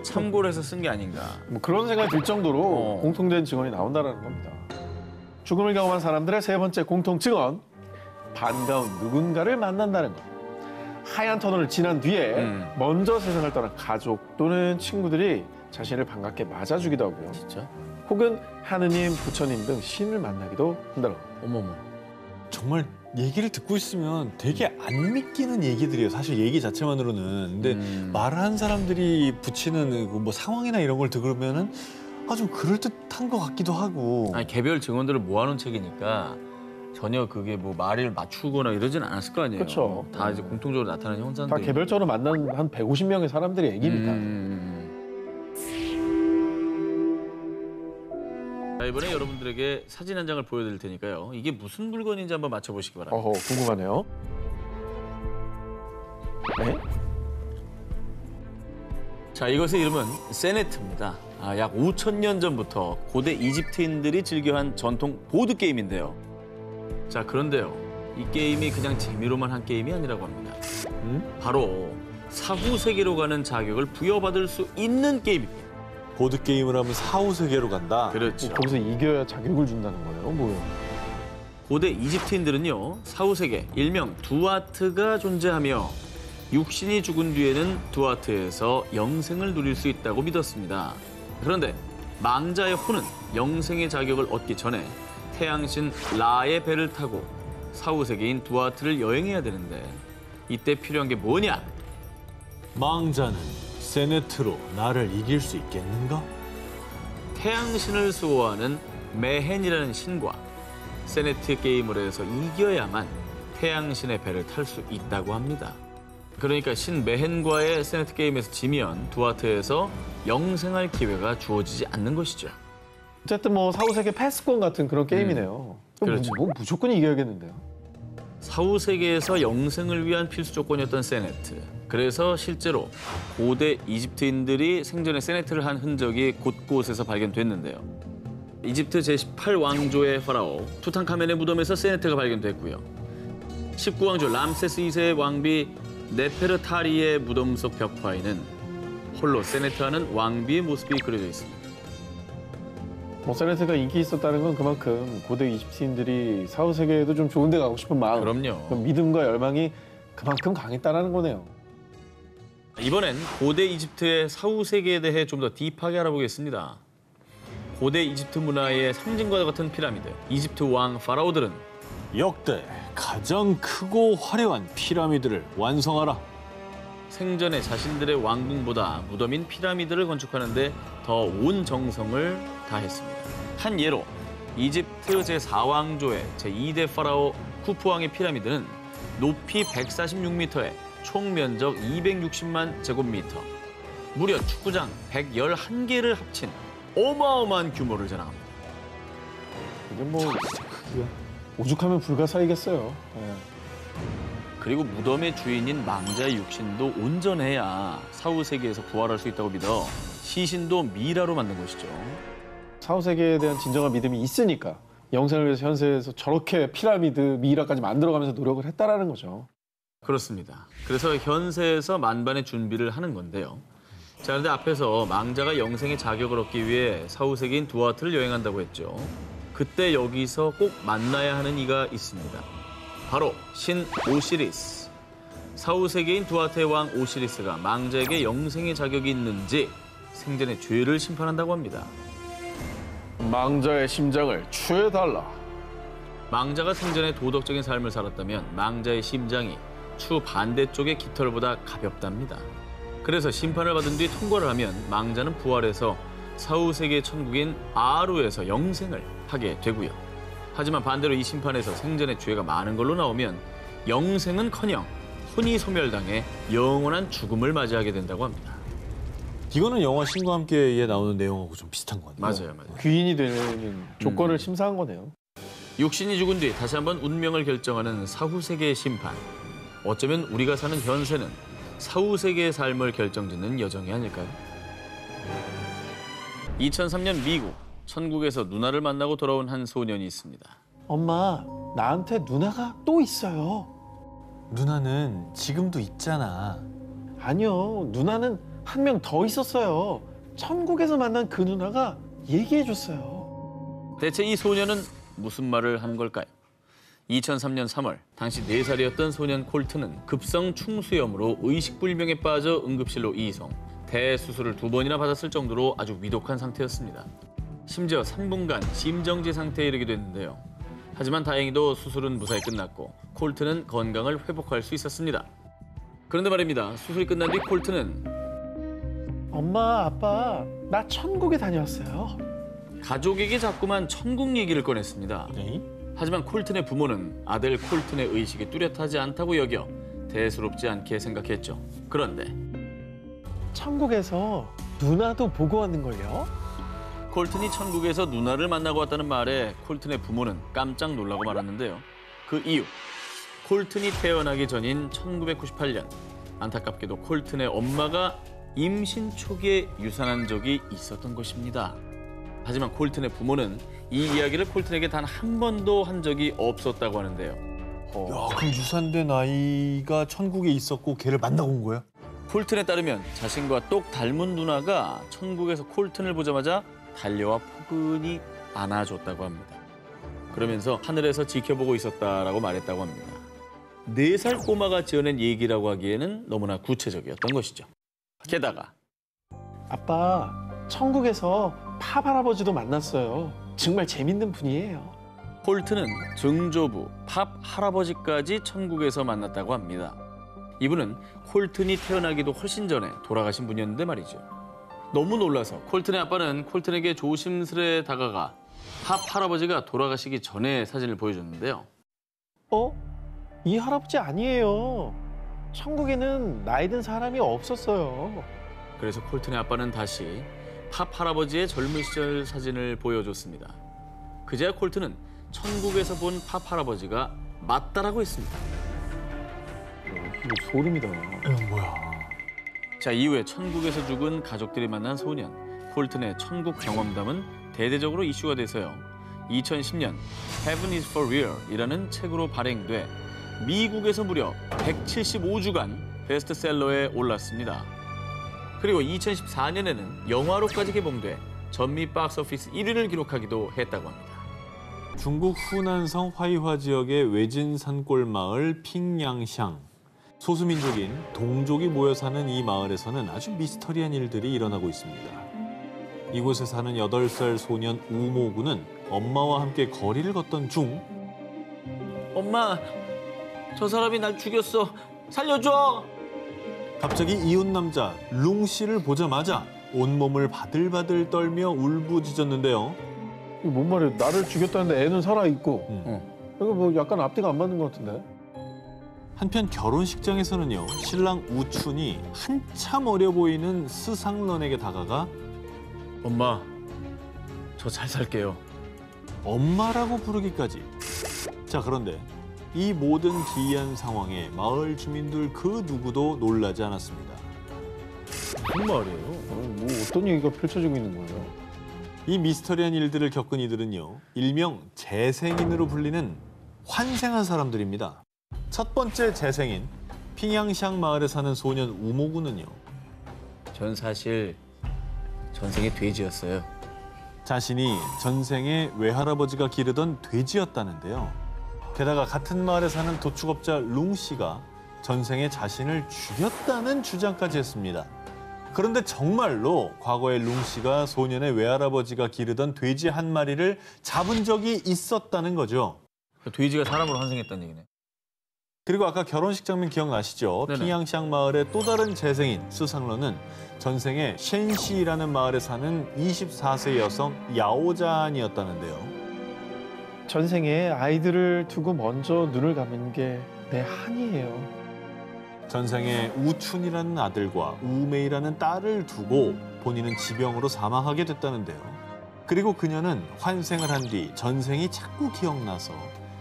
참고를 해서 쓴 게 아닌가. 뭐 그런 생각이 들 정도로 공통된 증언이 나온다는 겁니다. 죽음을 경험한 사람들의 세 번째 공통 증언. 반가운 누군가를 만난다는 것. 하얀 터널을 지난 뒤에 먼저 세상을 떠난 가족 또는 친구들이 자신을 반갑게 맞아주기도 하고요. 진짜? 혹은 하느님, 부처님 등 신을 만나기도 한다는 겁니다. 어머머. 정말 얘기를 듣고 있으면 되게 안 믿기는 얘기들이에요. 사실 얘기 자체만으로는. 근데 말한 사람들이 붙이는 뭐 상황이나 이런 걸 들으면은 좀 그럴듯한 것 같기도 하고. 아니, 개별 증언들을 모아놓은 책이니까 전혀 그게 뭐 말을 맞추거나 이러진 않았을 거 아니에요. 그렇죠. 다 이제 공통적으로 나타나는 형상들. 다 개별적으로 만난 한 150명의 사람들의 얘기입니다. 자, 이번에 여러분들에게 사진 한 장을 보여드릴 테니까요. 이게 무슨 물건인지 한번 맞춰보시기 바랍니다. 궁금하네요. 네? 자, 이것의 이름은 세네트입니다. 약 5,000년 전부터 고대 이집트인들이 즐겨한 전통 보드게임인데요. 자, 그런데요. 이 게임이 그냥 재미로만 한 게임이 아니라고 합니다. 바로 사후 세계로 가는 자격을 부여받을 수 있는 게임입니다. 보드게임을 하면 사후 세계로 간다? 그렇죠. 거기서 이겨야 자격을 준다는 거예요? 뭐예요? 고대 이집트인들은요, 사후 세계, 일명 두아트가 존재하며 육신이 죽은 뒤에는 두아트에서 영생을 누릴 수 있다고 믿었습니다. 그런데 망자의 혼은 영생의 자격을 얻기 전에 태양신 라의 배를 타고 사후 세계인 두아트를 여행해야 되는데 이때 필요한 게 뭐냐? 망자는 세네트로 나를 이길 수 있겠는가? 태양신을 수호하는 메헨이라는 신과 세네트 게임을 해서 이겨야만 태양신의 배를 탈 수 있다고 합니다. 그러니까 신 메헨과의 세네트 게임에서 지면 두아트에서 영생할 기회가 주어지지 않는 것이죠. 어쨌든 뭐 사후세계 패스권 같은 그런 게임이네요. 그렇죠. 뭐 무조건 이겨야겠는데요. 사후 세계에서 영생을 위한 필수 조건이었던 세네트. 그래서 실제로 고대 이집트인들이 생전에 세네트를 한 흔적이 곳곳에서 발견됐는데요. 이집트 제18왕조의 파라오 투탕카멘의 무덤에서 세네트가 발견됐고요. 19왕조 람세스 2세의 왕비 네페르타리의 무덤 속 벽화에는 홀로 세네트하는 왕비의 모습이 그려져 있습니다. 뭐 세네트가 인기 있었다는 건 그만큼 고대 이집트인들이 사후세계에도 좀 좋은 데 가고 싶은 마음, 그럼요. 믿음과 열망이 그만큼 강했다는 거네요. 이번엔 고대 이집트의 사후 세계에 대해 좀 더 딥하게 알아보겠습니다. 고대 이집트 문화의 상징과 같은 피라미드, 이집트 왕 파라오들은 역대 가장 크고 화려한 피라미드를 완성하라. 생전에 자신들의 왕궁보다 무덤인 피라미드를 건축하는 데 더 온 정성을 다했습니다. 한 예로 이집트 제4왕조의 제2대 파라오 쿠푸 왕의 피라미드는 높이 146m에 총 면적 260만 제곱미터, 무려 축구장 111개를 합친 어마어마한 규모를 자랑합니다. 이게 뭐 오죽하면 불가사의겠어요. 네. 그리고 무덤의 주인인 망자의 육신도 온전해야 사후 세계에서 부활할 수 있다고 믿어 시신도 미라로 만든 것이죠. 사후세계에 대한 진정한 믿음이 있으니까 영생을 위해서 현세에서 저렇게 피라미드, 미이라까지 만들어가면서 노력을 했다라는 거죠. 그렇습니다. 그래서 현세에서 만반의 준비를 하는 건데요. 자, 그런데 앞에서 망자가 영생의 자격을 얻기 위해 사후 세계인 두아트를 여행한다고 했죠. 그때 여기서 꼭 만나야 하는 이가 있습니다. 바로 신 오시리스. 사후 세계인 두아트의 왕 오시리스가 망자에게 영생의 자격이 있는지 생전의 죄를 심판한다고 합니다. 망자의 심장을 추해달라. 망자가 생전에 도덕적인 삶을 살았다면 망자의 심장이 추 반대쪽의 깃털보다 가볍답니다. 그래서 심판을 받은 뒤 통과를 하면 망자는 부활해서 사후 세계 천국인 아루에서 영생을 하게 되고요. 하지만 반대로 이 심판에서 생전의 죄가 많은 걸로 나오면 영생은커녕 혼이 소멸당해 영원한 죽음을 맞이하게 된다고 합니다. 이거는 영화 신과 함께에 나오는 내용하고 좀 비슷한 것 같아요. 맞아요. 귀인이 되는 조건을 심사한 거네요. 육신이 죽은 뒤 다시 한번 운명을 결정하는 사후 세계의 심판. 어쩌면 우리가 사는 현세는 사후 세계의 삶을 결정짓는 여정이 아닐까요? 2003년 미국, 천국에서 누나를 만나고 돌아온 한 소년이 있습니다. 엄마, 나한테 누나가 또 있어요. 누나는 지금도 있잖아. 아니요, 누나는 한 명 더 있었어요. 천국에서 만난 그 누나가 얘기해줬어요. 대체 이 소년은 무슨 말을 한 걸까요? 2003년 3월, 당시 4살이었던 소년 콜트는 급성 충수염으로 의식불명에 빠져 응급실로 이송. 대수술을 2번이나 받았을 정도로 아주 위독한 상태였습니다. 심지어 3분간 심정지 상태에 이르게 됐는데요. 하지만 다행히도 수술은 무사히 끝났고 콜트는 건강을 회복할 수 있었습니다. 그런데 말입니다. 수술이 끝난 뒤 콜트는 엄마, 아빠, 나 천국에 다녀왔어요. 가족에게 자꾸만 천국 얘기를 꺼냈습니다. 하지만 콜튼의 부모는 아들 콜튼의 의식이 뚜렷하지 않다고 여겨 대수롭지 않게 생각했죠. 그런데 천국에서 누나도 보고 왔는걸요? 콜튼이 천국에서 누나를 만나고 왔다는 말에 콜튼의 부모는 깜짝 놀라고 말았는데요. 그 이유, 콜튼이 태어나기 전인 1998년 안타깝게도 콜튼의 엄마가 임신 초기에 유산한 적이 있었던 것입니다. 하지만 콜튼의 부모는 이 이야기를 콜튼에게 단 한 번도 한 적이 없었다고 하는데요. 야, 그럼 유산된 아이가 천국에 있었고 걔를 만나고 온 거예요? 콜튼에 따르면 자신과 똑 닮은 누나가 천국에서 콜튼을 보자마자 달려와 포근히 안아줬다고 합니다. 그러면서 하늘에서 지켜보고 있었다라고 말했다고 합니다. 4살 꼬마가 지어낸 얘기라고 하기에는 너무나 구체적이었던 것이죠. 게다가 아빠, 천국에서 팝 할아버지도 만났어요. 정말 재밌는 분이에요. 콜튼은 증조부, 팝 할아버지까지 천국에서 만났다고 합니다. 이분은 콜튼이 태어나기도 훨씬 전에 돌아가신 분이었는데 말이죠. 너무 놀라서 콜튼의 아빠는 콜튼에게 조심스레 다가가 팝 할아버지가 돌아가시기 전에 사진을 보여줬는데요. 이 할아버지 아니에요. 천국에는 나이 든 사람이 없었어요. 그래서 콜튼의 아빠는 다시 팝 할아버지의 젊은 시절 사진을 보여줬습니다. 그제야 콜튼은 천국에서 본 팝 할아버지가 맞다라고 했습니다. 이거 소름이다. 뭐야? 자, 이후에 천국에서 죽은 가족들이 만난 소년, 콜튼의 천국 경험담은 대대적으로 이슈가 돼서요. 2010년 Heaven is for Real이라는 책으로 발행돼 미국에서 무려 175주간 베스트셀러에 올랐습니다. 그리고 2014년에는 영화로까지 개봉돼 전미 박스오피스 1위를 기록하기도 했다고 합니다. 중국 후난성 화이화 지역의 외진 산골 마을 핑양샹. 소수민족인 동족이 모여 사는 이 마을에서는 아주 미스터리한 일들이 일어나고 있습니다. 이곳에 사는 8살 소년 우모군은 엄마와 함께 거리를 걷던 중 엄마, 저 사람이 날 죽였어. 살려줘! 갑자기 이웃 남자 룽 씨를 보자마자 온몸을 바들바들 떨며 울부짖었는데요. 이거 뭔 말이에요? 나를 죽였다는데 애는 살아있고. 이거 뭐 약간 앞뒤가 안 맞는 것 같은데? 한편 결혼식장에서는요. 신랑 우춘이 한참 어려 보이는 스상런에게 다가가 엄마, 저 잘 살게요. 엄마라고 부르기까지. 자, 그런데 이 모든 기이한 상황에 마을 주민들 그 누구도 놀라지 않았습니다. 무슨 말이에요? 뭐 어떤 얘기가 펼쳐지고 있는 거예요? 이 미스터리한 일들을 겪은 이들은요. 일명 재생인으로 불리는 환생한 사람들입니다. 첫 번째 재생인, 핑양샹 마을에 사는 소년 우모군은요. 전 사실 전생에 돼지였어요. 자신이 전생에 외할아버지가 기르던 돼지였다는데요. 게다가 같은 마을에 사는 도축업자 룽 씨가 전생에 자신을 죽였다는 주장까지 했습니다. 그런데 정말로 과거에 룽 씨가 소년의 외할아버지가 기르던 돼지 한 마리를 잡은 적이 있었다는 거죠. 돼지가 사람으로 환생했다는 얘기네. 그리고 아까 결혼식 장면 기억나시죠? 네네. 핑양샹 마을의 또 다른 재생인 스상런은 전생에 셴시라는 마을에 사는 24세 여성 야오잔이었다는데요. 전생에 아이들을 두고 먼저 눈을 감은 게 내 한이에요. 전생에 우춘이라는 아들과 우메이라는 딸을 두고 본인은 지병으로 사망하게 됐다는데요. 그리고 그녀는 환생을 한 뒤 전생이 자꾸 기억나서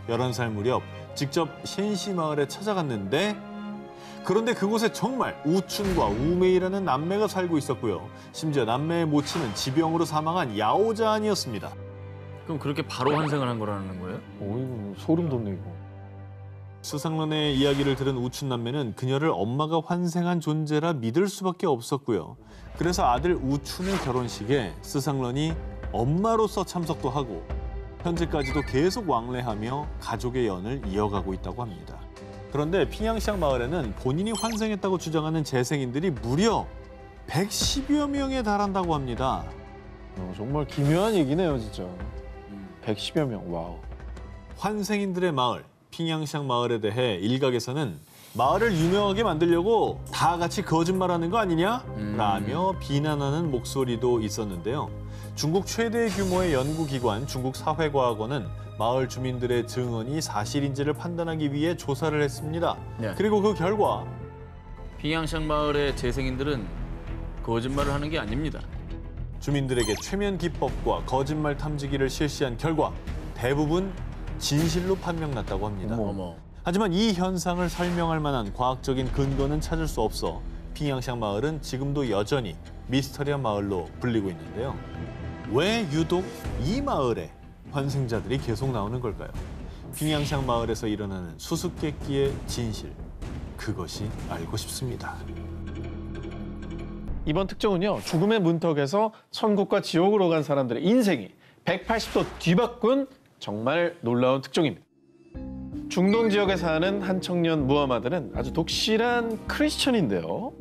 11살 무렵 직접 셴시 마을에 찾아갔는데 그런데 그곳에 정말 우춘과 우메이라는 남매가 살고 있었고요. 심지어 남매의 모친은 지병으로 사망한 야오잔이었습니다. 그럼 그렇게 바로 환생을 한 거라는 거예요? 어이구, 소름 돋네 이거. 스상런의 이야기를 들은 우춘 남매는 그녀를 엄마가 환생한 존재라 믿을 수밖에 없었고요. 그래서 아들 우춘의 결혼식에 스상런이 엄마로서 참석도 하고 현재까지도 계속 왕래하며 가족의 연을 이어가고 있다고 합니다. 그런데 핑양샹 마을에는 본인이 환생했다고 주장하는 재생인들이 무려 110여 명에 달한다고 합니다. 정말 기묘한 얘기네요, 진짜. 110여 명, 와우. 환생인들의 마을, 핑양샹 마을에 대해 일각에서는 마을을 유명하게 만들려고 다 같이 거짓말하는 거 아니냐? 라며 비난하는 목소리도 있었는데요. 중국 최대 규모의 연구기관 중국사회과학원은 마을 주민들의 증언이 사실인지를 판단하기 위해 조사를 했습니다. 네. 그리고 그 결과 핑양샹 마을의 재생인들은 거짓말을 하는 게 아닙니다. 주민들에게 최면 기법과 거짓말 탐지기를 실시한 결과 대부분 진실로 판명났다고 합니다. 어머. 하지만 이 현상을 설명할 만한 과학적인 근거는 찾을 수 없어 핑양샹 마을은 지금도 여전히 미스터리한 마을로 불리고 있는데요. 왜 유독 이 마을에 환생자들이 계속 나오는 걸까요? 핑양샹 마을에서 일어나는 수수께끼의 진실, 그것이 알고 싶습니다. 이번 특종은요, 죽음의 문턱에서 천국과 지옥으로 간 사람들의 인생이 180도 뒤바꾼 정말 놀라운 특종입니다. 중동 지역에 사는 한 청년 무하마드는 아주 독실한 크리스천인데요.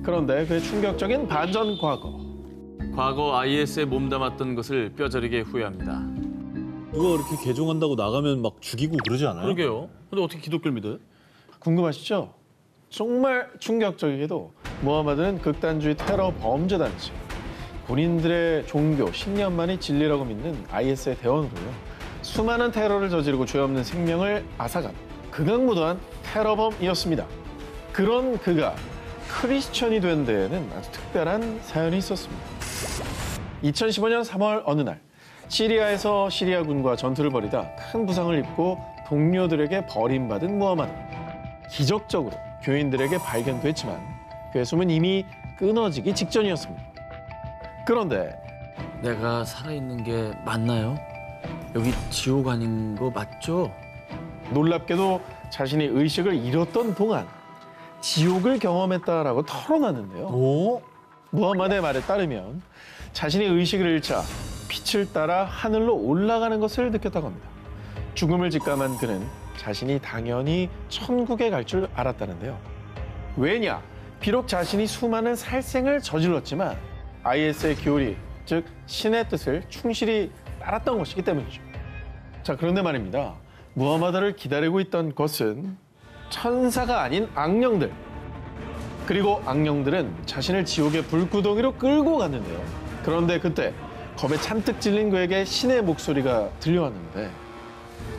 그런데 그의 충격적인 반전 과거 IS에 몸담았던 것을 뼈저리게 후회합니다. 누가 이렇게 개종한다고 나가면 막 죽이고 그러지 않아요? 그러게요. 근데 어떻게 기독교를 믿어요? 궁금하시죠? 정말 충격적이게도 무하마드는 극단주의 테러 범죄단체, 본인들의 종교, 신념만이 진리라고 믿는 IS의 대원으로요. 수많은 테러를 저지르고 죄 없는 생명을 앗아간 극악무도한 테러범이었습니다. 그런 그가 크리스천이 된 데에는 아주 특별한 사연이 있었습니다. 2015년 3월 어느 날 시리아에서 시리아군과 전투를 벌이다 큰 부상을 입고 동료들에게 버림받은 무하마드. 기적적으로 교인들에게 발견됐지만 그의 숨은 이미 끊어지기 직전이었습니다. 그런데 내가 살아있는 게 맞나요? 여기 지옥 아닌 거 맞죠? 놀랍게도 자신이 의식을 잃었던 동안 지옥을 경험했다라고 털어놨는데요. 무하마드의 말에 따르면 자신이 의식을 잃자 빛을 따라 하늘로 올라가는 것을 느꼈다고 합니다. 죽음을 직감한 그는 자신이 당연히 천국에 갈 줄 알았다는데요. 왜냐? 비록 자신이 수많은 살생을 저질렀지만 IS의 교리, 즉 신의 뜻을 충실히 따랐던 것이기 때문이죠. 자, 그런데 말입니다. 무하마드를 기다리고 있던 것은 천사가 아닌 악령들. 그리고 악령들은 자신을 지옥의 불구덩이로 끌고 갔는데요. 그런데 그때 겁에 잔뜩 질린 그에게 신의 목소리가 들려왔는데,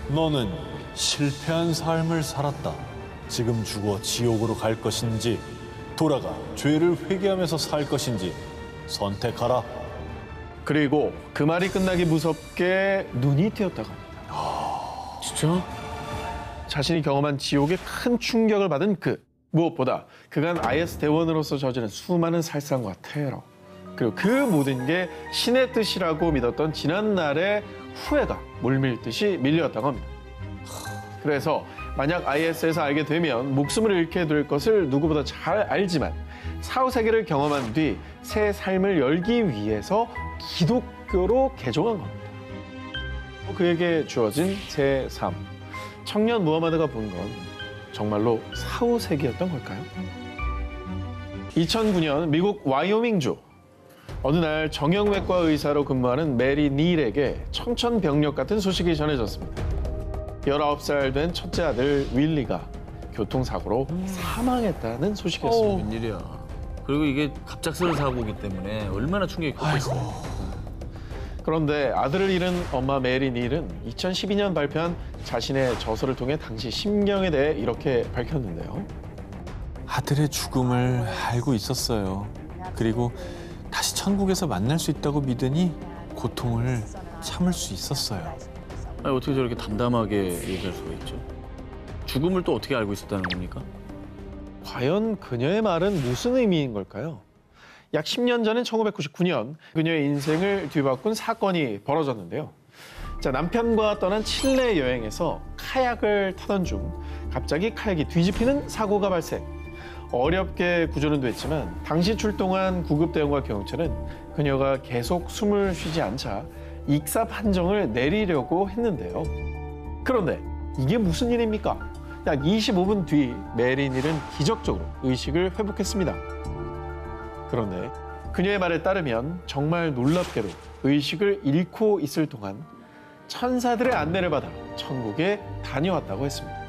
너는 실패한 삶을 살았다. 지금 죽어 지옥으로 갈 것인지 돌아가 죄를 회개하면서 살 것인지 선택하라. 그리고 그 말이 끝나기 무섭게 눈이 띄었다고 합니다. 진짜? 자신이 경험한 지옥에 큰 충격을 받은 그. 무엇보다 그간 IS 대원으로서 저지른 수많은 살상과 테러, 그리고 그 모든 게 신의 뜻이라고 믿었던 지난날의 후회가 물밀듯이 밀려왔다고 합니다. 그래서 만약 IS에서 알게 되면 목숨을 잃게 될 것을 누구보다 잘 알지만 사후세계를 경험한 뒤 새 삶을 열기 위해서 기독교로 개종한 겁니다. 그에게 주어진 새 삶. 청년 무하마드가 본 건 정말로 사후세계였던 걸까요? 2009년 미국 와이오밍주. 어느 날 정형외과 의사로 근무하는 메리 닐에게 청천벽력 같은 소식이 전해졌습니다. 19살 된 첫째 아들 윌리가 교통사고로 사망했다는 소식이었습니다. 웬일이야. 그리고 이게 갑작스러운 사고이기 때문에 얼마나 충격이 컸겠어요. 그런데 아들을 잃은 엄마 메리 닐은 2012년 발표한 자신의 저서를 통해 당시 심경에 대해 이렇게 밝혔는데요. 아들의 죽음을 알고 있었어요. 그리고 다시 천국에서 만날 수 있다고 믿으니 고통을 참을 수 있었어요. 아니, 어떻게 저렇게 담담하게 얘기할 수가 있죠? 죽음을 또 어떻게 알고 있었다는 겁니까? 과연 그녀의 말은 무슨 의미인 걸까요? 약 10년 전인 1999년 그녀의 인생을 뒤바꾼 사건이 벌어졌는데요. 자, 남편과 떠난 칠레 여행에서 카약을 타던 중 갑자기 카약이 뒤집히는 사고가 발생. 어렵게 구조는 됐지만 당시 출동한 구급대원과 경찰은 그녀가 계속 숨을 쉬지 않자 익사 판정을 내리려고 했는데요. 그런데 이게 무슨 일입니까? 약 25분 뒤 메리 닐은 기적적으로 의식을 회복했습니다. 그런데 그녀의 말에 따르면 정말 놀랍게도 의식을 잃고 있을 동안 천사들의 안내를 받아 천국에 다녀왔다고 했습니다.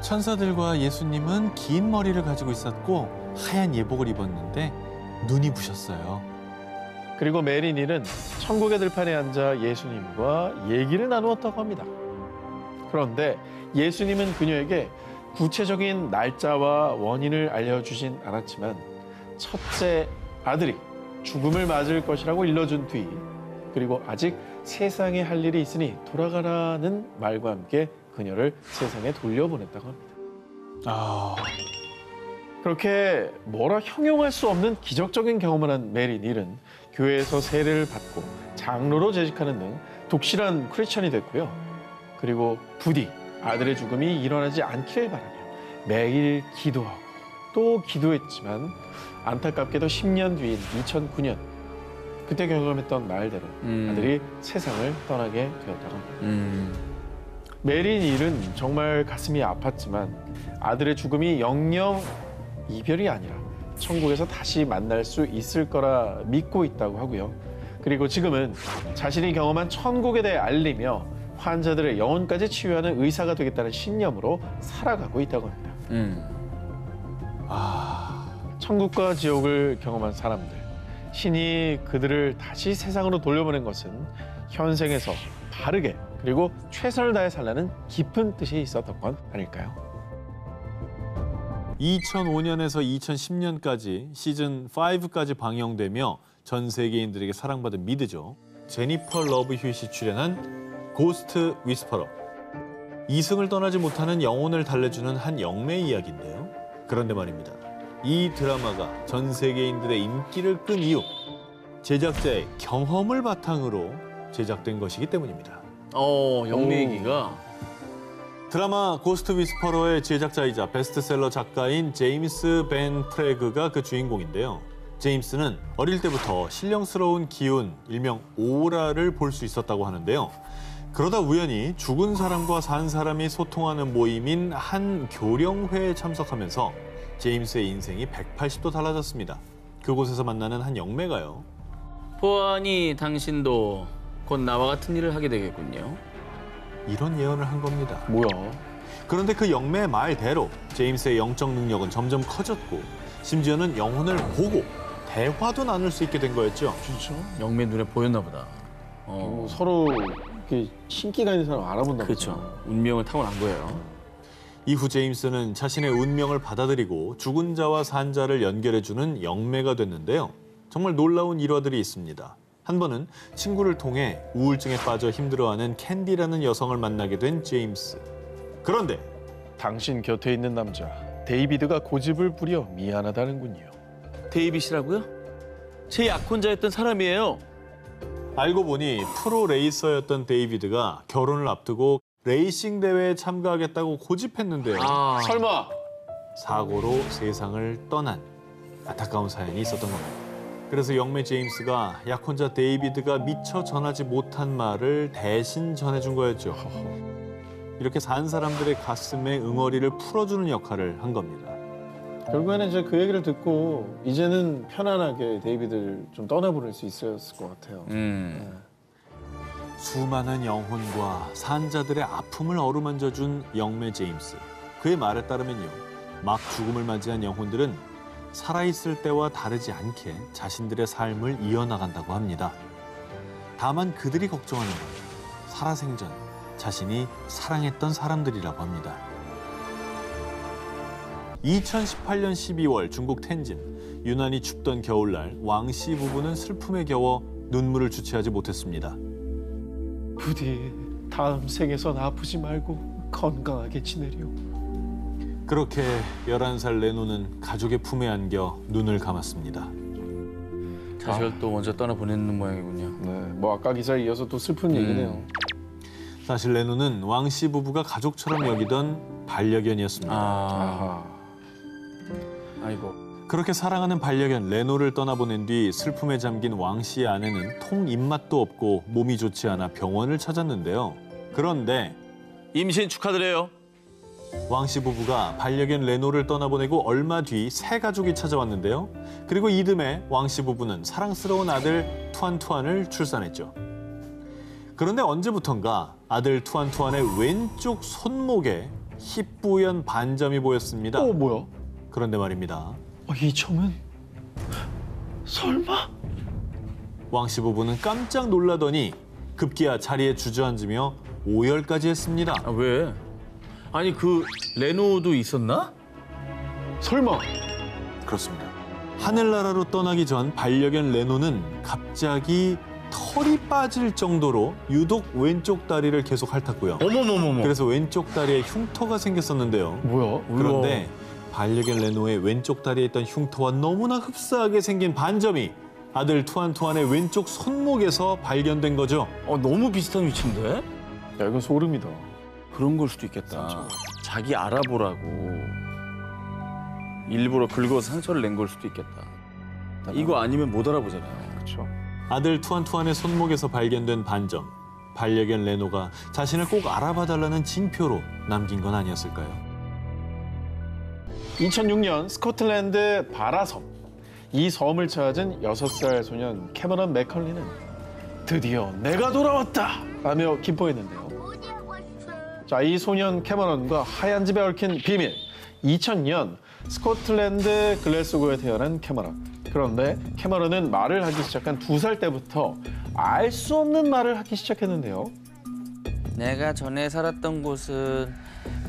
천사들과 예수님은 긴 머리를 가지고 있었고 하얀 예복을 입었는데 눈이 부셨어요. 그리고 메리 닐은 천국의 들판에 앉아 예수님과 얘기를 나누었다고 합니다. 그런데 예수님은 그녀에게 구체적인 날짜와 원인을 알려주진 않았지만 첫째 아들이 죽음을 맞을 것이라고 일러준 뒤, 그리고 아직 세상에 할 일이 있으니 돌아가라는 말과 함께 그녀를 세상에 돌려보냈다고 합니다. 그렇게 뭐라 형용할 수 없는 기적적인 경험을 한 메리 닐은 교회에서 세례를 받고 장로로 재직하는 등 독실한 크리스천이 됐고요. 그리고 부디 아들의 죽음이 일어나지 않기를 바라며 매일 기도하고 또 기도했지만 안타깝게도 10년 뒤인 2009년 그때 경험했던 말대로 아들이 세상을 떠나게 되었다고 합니다. 메리 닐은 정말 가슴이 아팠지만 아들의 죽음이 영영 이별이 아니라 천국에서 다시 만날 수 있을 거라 믿고 있다고 하고요. 그리고 지금은 자신이 경험한 천국에 대해 알리며 환자들의 영혼까지 치유하는 의사가 되겠다는 신념으로 살아가고 있다고 합니다. 천국과 지옥을 경험한 사람들, 신이 그들을 다시 세상으로 돌려보낸 것은 현생에서 바르게 그리고 최선을 다해 살라는 깊은 뜻이 있었던 건 아닐까요? 2005년에서 2010년까지 시즌 5까지 방영되며 전 세계인들에게 사랑받은 미드죠. 제니퍼 러브 휴잇이 출연한 고스트 위스퍼러. 이승을 떠나지 못하는 영혼을 달래주는 한 영매 이야기인데요. 그런데 말입니다. 이 드라마가 전 세계인들의 인기를 끈 이유, 제작자의 경험을 바탕으로 제작된 것이기 때문입니다. 영매 얘기가. 드라마 고스트 위스퍼러의 제작자이자 베스트셀러 작가인 제임스 벤 프레그가 그 주인공인데요. 제임스는 어릴 때부터 신령스러운 기운, 일명 오라를 볼 수 있었다고 하는데요. 그러다 우연히 죽은 사람과 산 사람이 소통하는 모임인 한 교령회에 참석하면서 제임스의 인생이 180도 달라졌습니다. 그곳에서 만나는 한 영매가요. 보아하니 당신도 곧 나와 같은 일을 하게 되겠군요. 이런 예언을 한 겁니다. 뭐야? 그런데 그 영매의 말대로 제임스의 영적 능력은 점점 커졌고 심지어는 영혼을 보고 대화도 나눌 수 있게 된 거였죠. 진짜? 영매 눈에 보였나 보다. 서로 이렇게 신기가 있는 사람 알아본다. 그렇죠. 운명을 타고난 거예요. 이후 제임스는 자신의 운명을 받아들이고 죽은 자와 산 자를 연결해주는 영매가 됐는데요. 정말 놀라운 일화들이 있습니다. 한 번은 친구를 통해 우울증에 빠져 힘들어하는 캔디라는 여성을 만나게 된 제임스. 그런데 당신 곁에 있는 남자 데이비드가 고집을 부려 미안하다는군요. 데이빗이라고요? 제 약혼자였던 사람이에요. 알고 보니 프로 레이서였던 데이비드가 결혼을 앞두고 레이싱 대회에 참가하겠다고 고집했는데요. 설마 사고로 세상을 떠난 안타까운 사연이 있었던 겁니다. 그래서 영매 제임스가 약혼자 데이비드가 미처 전하지 못한 말을 대신 전해준 거였죠. 이렇게 산 사람들의 가슴에 응어리를 풀어주는 역할을 한 겁니다. 결국에는 이제 그 얘기를 듣고 이제는 편안하게 데이비드를 좀 떠나보낼 수 있었을 것 같아요. 수많은 영혼과 산자들의 아픔을 어루만져준 영매 제임스. 그의 말에 따르면요. 막 죽음을 맞이한 영혼들은 살아있을 때와 다르지 않게 자신들의 삶을 이어나간다고 합니다. 다만 그들이 걱정하는 건 살아생전 자신이 사랑했던 사람들이라고 합니다. 2018년 12월 중국 텐진. 유난히 춥던 겨울날 왕씨 부부는 슬픔에 겨워 눈물을 주체하지 못했습니다. 부디 다음 생에선 아프지 말고 건강하게 지내려. 그렇게 11살 레노는 가족의 품에 안겨 눈을 감았습니다. 자식을 또 먼저 떠나보내는 모양이군요. 네, 뭐 아까 기사에 이어서 또 슬픈 얘기네요. 사실 레노는 왕씨 부부가 가족처럼 여기던 반려견이었습니다. 아이고. 그렇게 사랑하는 반려견 레노를 떠나보낸 뒤 슬픔에 잠긴 왕씨의 아내는 통 입맛도 없고 몸이 좋지 않아 병원을 찾았는데요. 그런데 임신 축하드려요. 왕씨 부부가 반려견 레노를 떠나보내고 얼마 뒤 새 가족이 찾아왔는데요. 그리고 이듬해 왕씨 부부는 사랑스러운 아들 투안투안을 출산했죠. 그런데 언제부턴가 아들 투안투안의 왼쪽 손목에 희뿌연 반점이 보였습니다. 뭐야? 그런데 말입니다. 이 점은 설마? 왕씨 부부는 깜짝 놀라더니 급기야 자리에 주저앉으며 오열까지 했습니다. 왜? 아니 그 레노도 있었나? 설마? 그렇습니다. 하늘나라로 떠나기 전 반려견 레노는 갑자기 털이 빠질 정도로 유독 왼쪽 다리를 계속 핥았고요. 어머머머머. 그래서 왼쪽 다리에 흉터가 생겼었는데요. 뭐야? 그런데 반려견 레노의 왼쪽 다리에 있던 흉터와 너무나 흡사하게 생긴 반점이 아들 투안투안의 왼쪽 손목에서 발견된 거죠. 너무 비슷한 위치인데? 야, 이건 소름이다. 그런 걸 수도 있겠다. 자기 알아보라고 일부러 긁어서 상처를 낸 걸 수도 있겠다. 이거 아니면 못 알아보잖아요. 그렇죠. 아들 투안투안의 손목에서 발견된 반점. 반려견 레노가 자신을 꼭 알아봐달라는 징표로 남긴 건 아니었을까요? 2006년 스코틀랜드 바라섬. 이 섬을 찾은 6살 소년 캐머런 맥컬리는 드디어 내가 돌아왔다! 라며 기뻐했는데요. 자, 이 소년 캐머런과 하얀 집에 얽힌 비밀. 2000년 스코틀랜드 글래스고에 태어난 캐머런. 그런데 캐머런은 말을 하기 시작한 2살 때부터 알 수 없는 말을 하기 시작했는데요. 내가 전에 살았던 곳은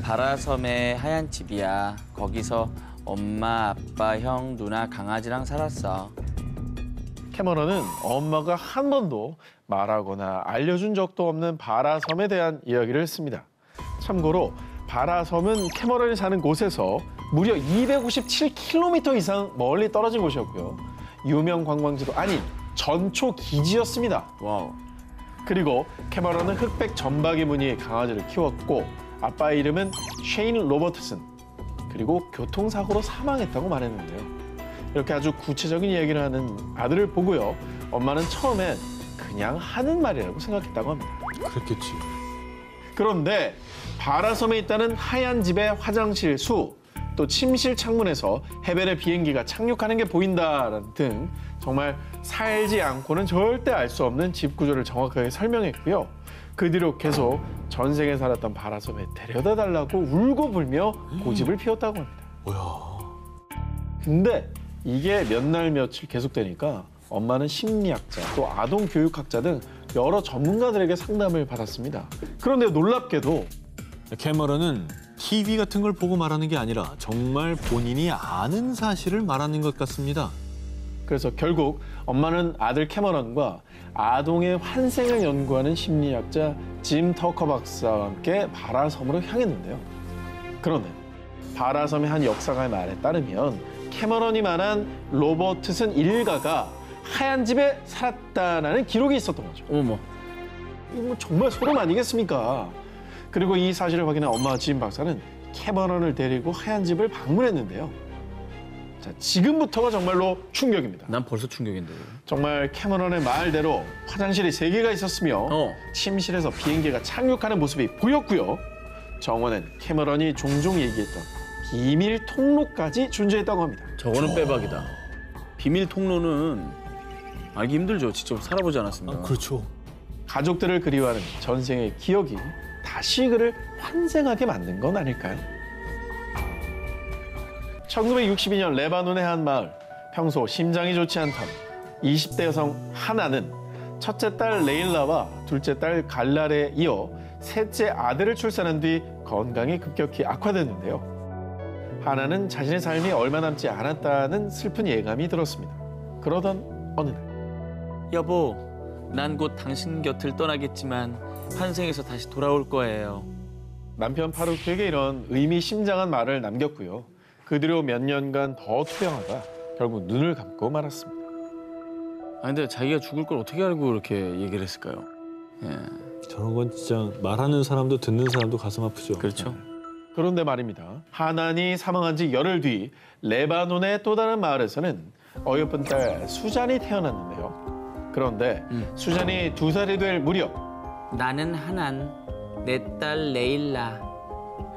바라섬의 하얀 집이야. 거기서 엄마, 아빠, 형, 누나, 강아지랑 살았어. 캐머런은 엄마가 한 번도 말하거나 알려준 적도 없는 바라섬에 대한 이야기를 했습니다. 참고로 바라섬은 캐머런이 사는 곳에서 무려 257km 이상 멀리 떨어진 곳이었고요. 유명 관광지도 아닌 전초 기지였습니다. 와우. 그리고 캐머런은 흑백 점박이 무늬의 강아지를 키웠고 아빠의 이름은 쉐인 로버트슨. 그리고 교통사고로 사망했다고 말했는데요. 이렇게 아주 구체적인 이야기를 하는 아들을 보고요. 엄마는 처음엔 그냥 하는 말이라고 생각했다고 합니다. 그렇겠지. 그런데 바라섬에 있다는 하얀 집의 화장실 수, 또 침실 창문에서 해변의 비행기가 착륙하는 게 보인다라는 등 정말 살지 않고는 절대 알 수 없는 집 구조를 정확하게 설명했고요. 그 뒤로 계속 전생에 살았던 바라섬에 데려다 달라고 울고 불며 고집을 피웠다고 합니다. 근데 이게 몇 날 며칠 계속되니까 엄마는 심리학자, 또 아동 교육학자 등 여러 전문가들에게 상담을 받았습니다. 그런데 놀랍게도 캐머런은 TV 같은 걸 보고 말하는 게 아니라 정말 본인이 아는 사실을 말하는 것 같습니다. 그래서 결국 엄마는 아들 캐머런과 아동의 환생을 연구하는 심리학자 짐 터커 박사와 함께 바라섬으로 향했는데요. 그런데 바라섬의 한 역사가의 말에 따르면 캐머런이 말한 로버트슨 일가가 하얀 집에 살았다는 기록이 있었던 거죠. 어머. 이거 뭐 정말 소름 아니겠습니까? 그리고 이 사실을 확인한 엄마 짐 박사는 캐머런을 데리고 하얀 집을 방문했는데요. 자, 지금부터가 정말로 충격입니다. 난 벌써 충격인데. 정말 캐머런의 말대로 화장실이 3개가 있었으며 침실에서 비행기가 착륙하는 모습이 보였고요. 정원엔 캐머런이 종종 얘기했던 비밀 통로까지 존재했다고 합니다. 저거는 빼박이다. 비밀 통로는 알기 힘들죠. 직접 살아보지 않았습니다. 그렇죠. 가족들을 그리워하는 전생의 기억이 다시 그를 환생하게 만든 건 아닐까요? 1962년 레바논의 한 마을. 평소 심장이 좋지 않던 20대 여성 하나는 첫째 딸 레일라와 둘째 딸 갈랄에 이어 셋째 아들을 출산한 뒤 건강이 급격히 악화됐는데요. 하나는 자신의 삶이 얼마 남지 않았다는 슬픈 예감이 들었습니다. 그러던 어느 날. 여보, 난 곧 당신 곁을 떠나겠지만 환생해서 다시 돌아올 거예요. 남편 파루크에게 이런 의미심장한 말을 남겼고요. 그 뒤로 몇 년간 더 투병하다 결국 눈을 감고 말았습니다. 아 근데 자기가 죽을 걸 어떻게 알고 그렇게 얘기를 했을까요? 예. 저런 건 진짜 말하는 사람도 듣는 사람도 가슴 아프죠. 그렇죠. 그런데 말입니다. 하난이 사망한 지 열흘 뒤 레바논의 또 다른 마을에서는 어여쁜 딸 수잔이 태어났는데요. 그런데 수잔이 2살이 될 무렵 나는 하난, 내 딸 레일라.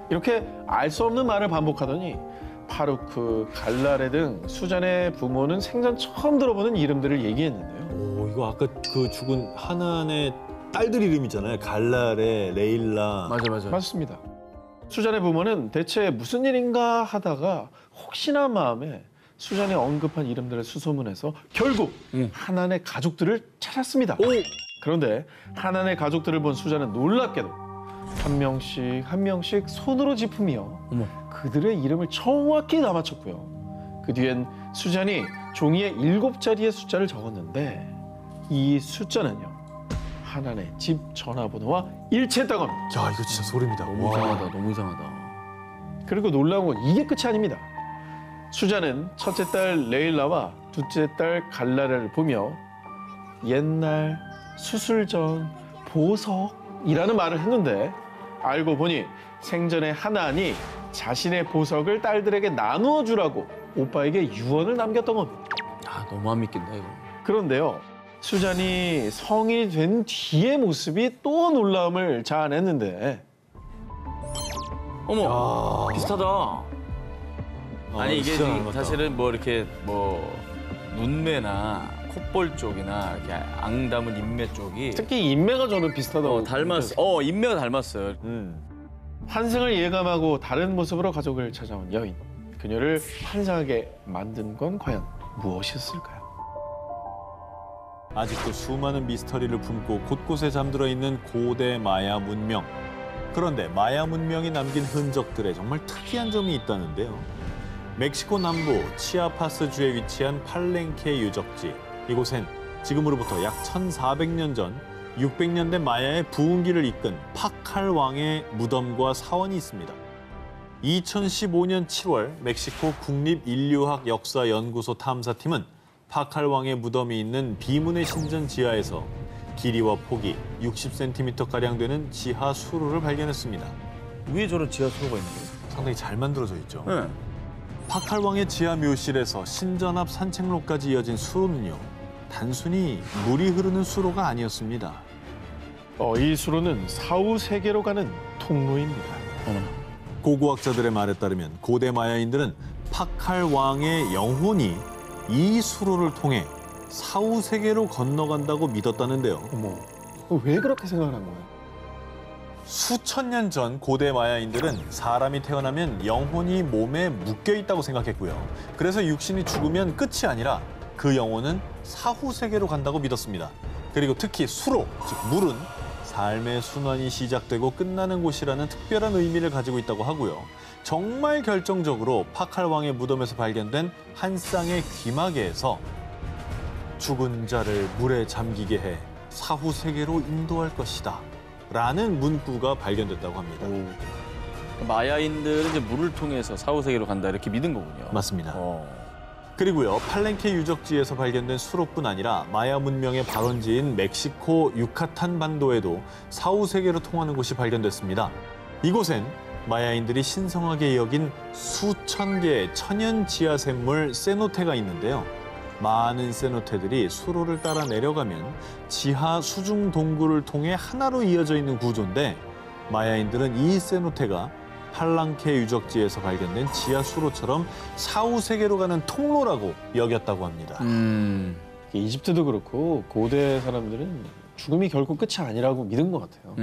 이렇게 알 수 없는 말을 반복하더니 파루크, 갈라레 등 수잔의 부모는 생전 처음 들어보는 이름들을 얘기했는데요. 오, 이거 아까 그 죽은 하난의 딸들 이름이잖아요. 갈라레, 레일라. 맞아. 맞습니다. 수잔의 부모는 대체 무슨 일인가 하다가 혹시나 마음에 수잔이 언급한 이름들을 수소문해서 결국 하난의 가족들을 찾았습니다. 그런데 하난의 가족들을 본 수잔은 놀랍게도 한 명씩 손으로 짚으며 그들의 이름을 정확히 다 맞췄고요. 그 뒤엔 수잔이 종이에 7자리의 숫자를 적었는데 이 숫자는요. 하난의 집 전화번호와 일치했다고 합니다. 야, 이거 진짜 소름이다. 너무 이상하다. 너무 이상하다. 그리고 놀라운 건 이게 끝이 아닙니다. 수자는 첫째 딸 레일라와 둘째 딸 갈라를 보며 옛날, 수술 전, 보석이라는 말을 했는데 알고 보니 생전에 하나니 자신의 보석을 딸들에게 나누어 주라고 오빠에게 유언을 남겼던 겁니다. 아, 너무 안 믿긴다 이거. 그런데요. 수잔이 성인이 된 뒤의 모습이 또 놀라움을 자아냈는데 어머, 비슷하다. 아니 이게 진짜 지금 닮았다. 사실은 뭐 이렇게 뭐 눈매나 콧볼 쪽이나 이렇게 앙 담은 인매 쪽이 특히 인매가 저는 비슷하다고 닮았어. 인매가 닮았어요. 환생을 예감하고 다른 모습으로 가족을 찾아온 여인. 그녀를 환상하게 만든 건 과연 무엇이었을까요? 아직도 수많은 미스터리를 품고 곳곳에 잠들어 있는 고대 마야 문명. 그런데 마야 문명이 남긴 흔적들에 정말 특이한 점이 있다는데요. 멕시코 남부 치아파스주에 위치한 팔렌케 유적지. 이곳엔 지금으로부터 약 1400년 전 600년대 마야의 부흥기를 이끈 파칼 왕의 무덤과 사원이 있습니다. 2015년 7월 멕시코 국립인류학 역사연구소 탐사팀은 파칼 왕의 무덤이 있는 비문의 신전 지하에서 길이와 폭이 60cm가량 되는 지하 수로를 발견했습니다. 위에 저런 지하 수로가 있는 거예요? 상당히 잘 만들어져 있죠. 네. 파칼 왕의 지하 묘실에서 신전 앞 산책로까지 이어진 수로는요. 단순히 물이 흐르는 수로가 아니었습니다. 이 수로는 사후 세계로 가는 통로입니다. 고고학자들의 말에 따르면 고대 마야인들은 파칼 왕의 영혼이 이 수로를 통해 사후 세계로 건너간다고 믿었다는데요. 어머, 왜 그렇게 생각을 한 거예요? 수천 년 전 고대 마야인들은 사람이 태어나면 영혼이 몸에 묶여 있다고 생각했고요. 그래서 육신이 죽으면 끝이 아니라 그 영혼은 사후 세계로 간다고 믿었습니다. 그리고 특히 수로, 즉 물은 삶의 순환이 시작되고 끝나는 곳이라는 특별한 의미를 가지고 있다고 하고요. 정말 결정적으로 파칼 왕의 무덤에서 발견된 한 쌍의 귀마개에서 죽은 자를 물에 잠기게 해 사후 세계로 인도할 것이다 라는 문구가 발견됐다고 합니다. 마야인들은 이제 물을 통해서 사후 세계로 간다 이렇게 믿은 거군요. 맞습니다. 그리고요, 팔렌케 유적지에서 발견된 수로뿐 아니라 마야 문명의 발원지인 멕시코 유카탄 반도에도 사후 세계로 통하는 곳이 발견됐습니다. 이곳엔 마야인들이 신성하게 여긴 수천 개의 천연 지하 샘물 세노테가 있는데요. 많은 세노테들이 수로를 따라 내려가면 지하 수중 동굴을 통해 하나로 이어져 있는 구조인데 마야인들은 이 세노테가 팔랑케 유적지에서 발견된 지하 수로처럼 사후 세계로 가는 통로라고 여겼다고 합니다. 이집트도 그렇고 고대 사람들은 죽음이 결코 끝이 아니라고 믿은 것 같아요.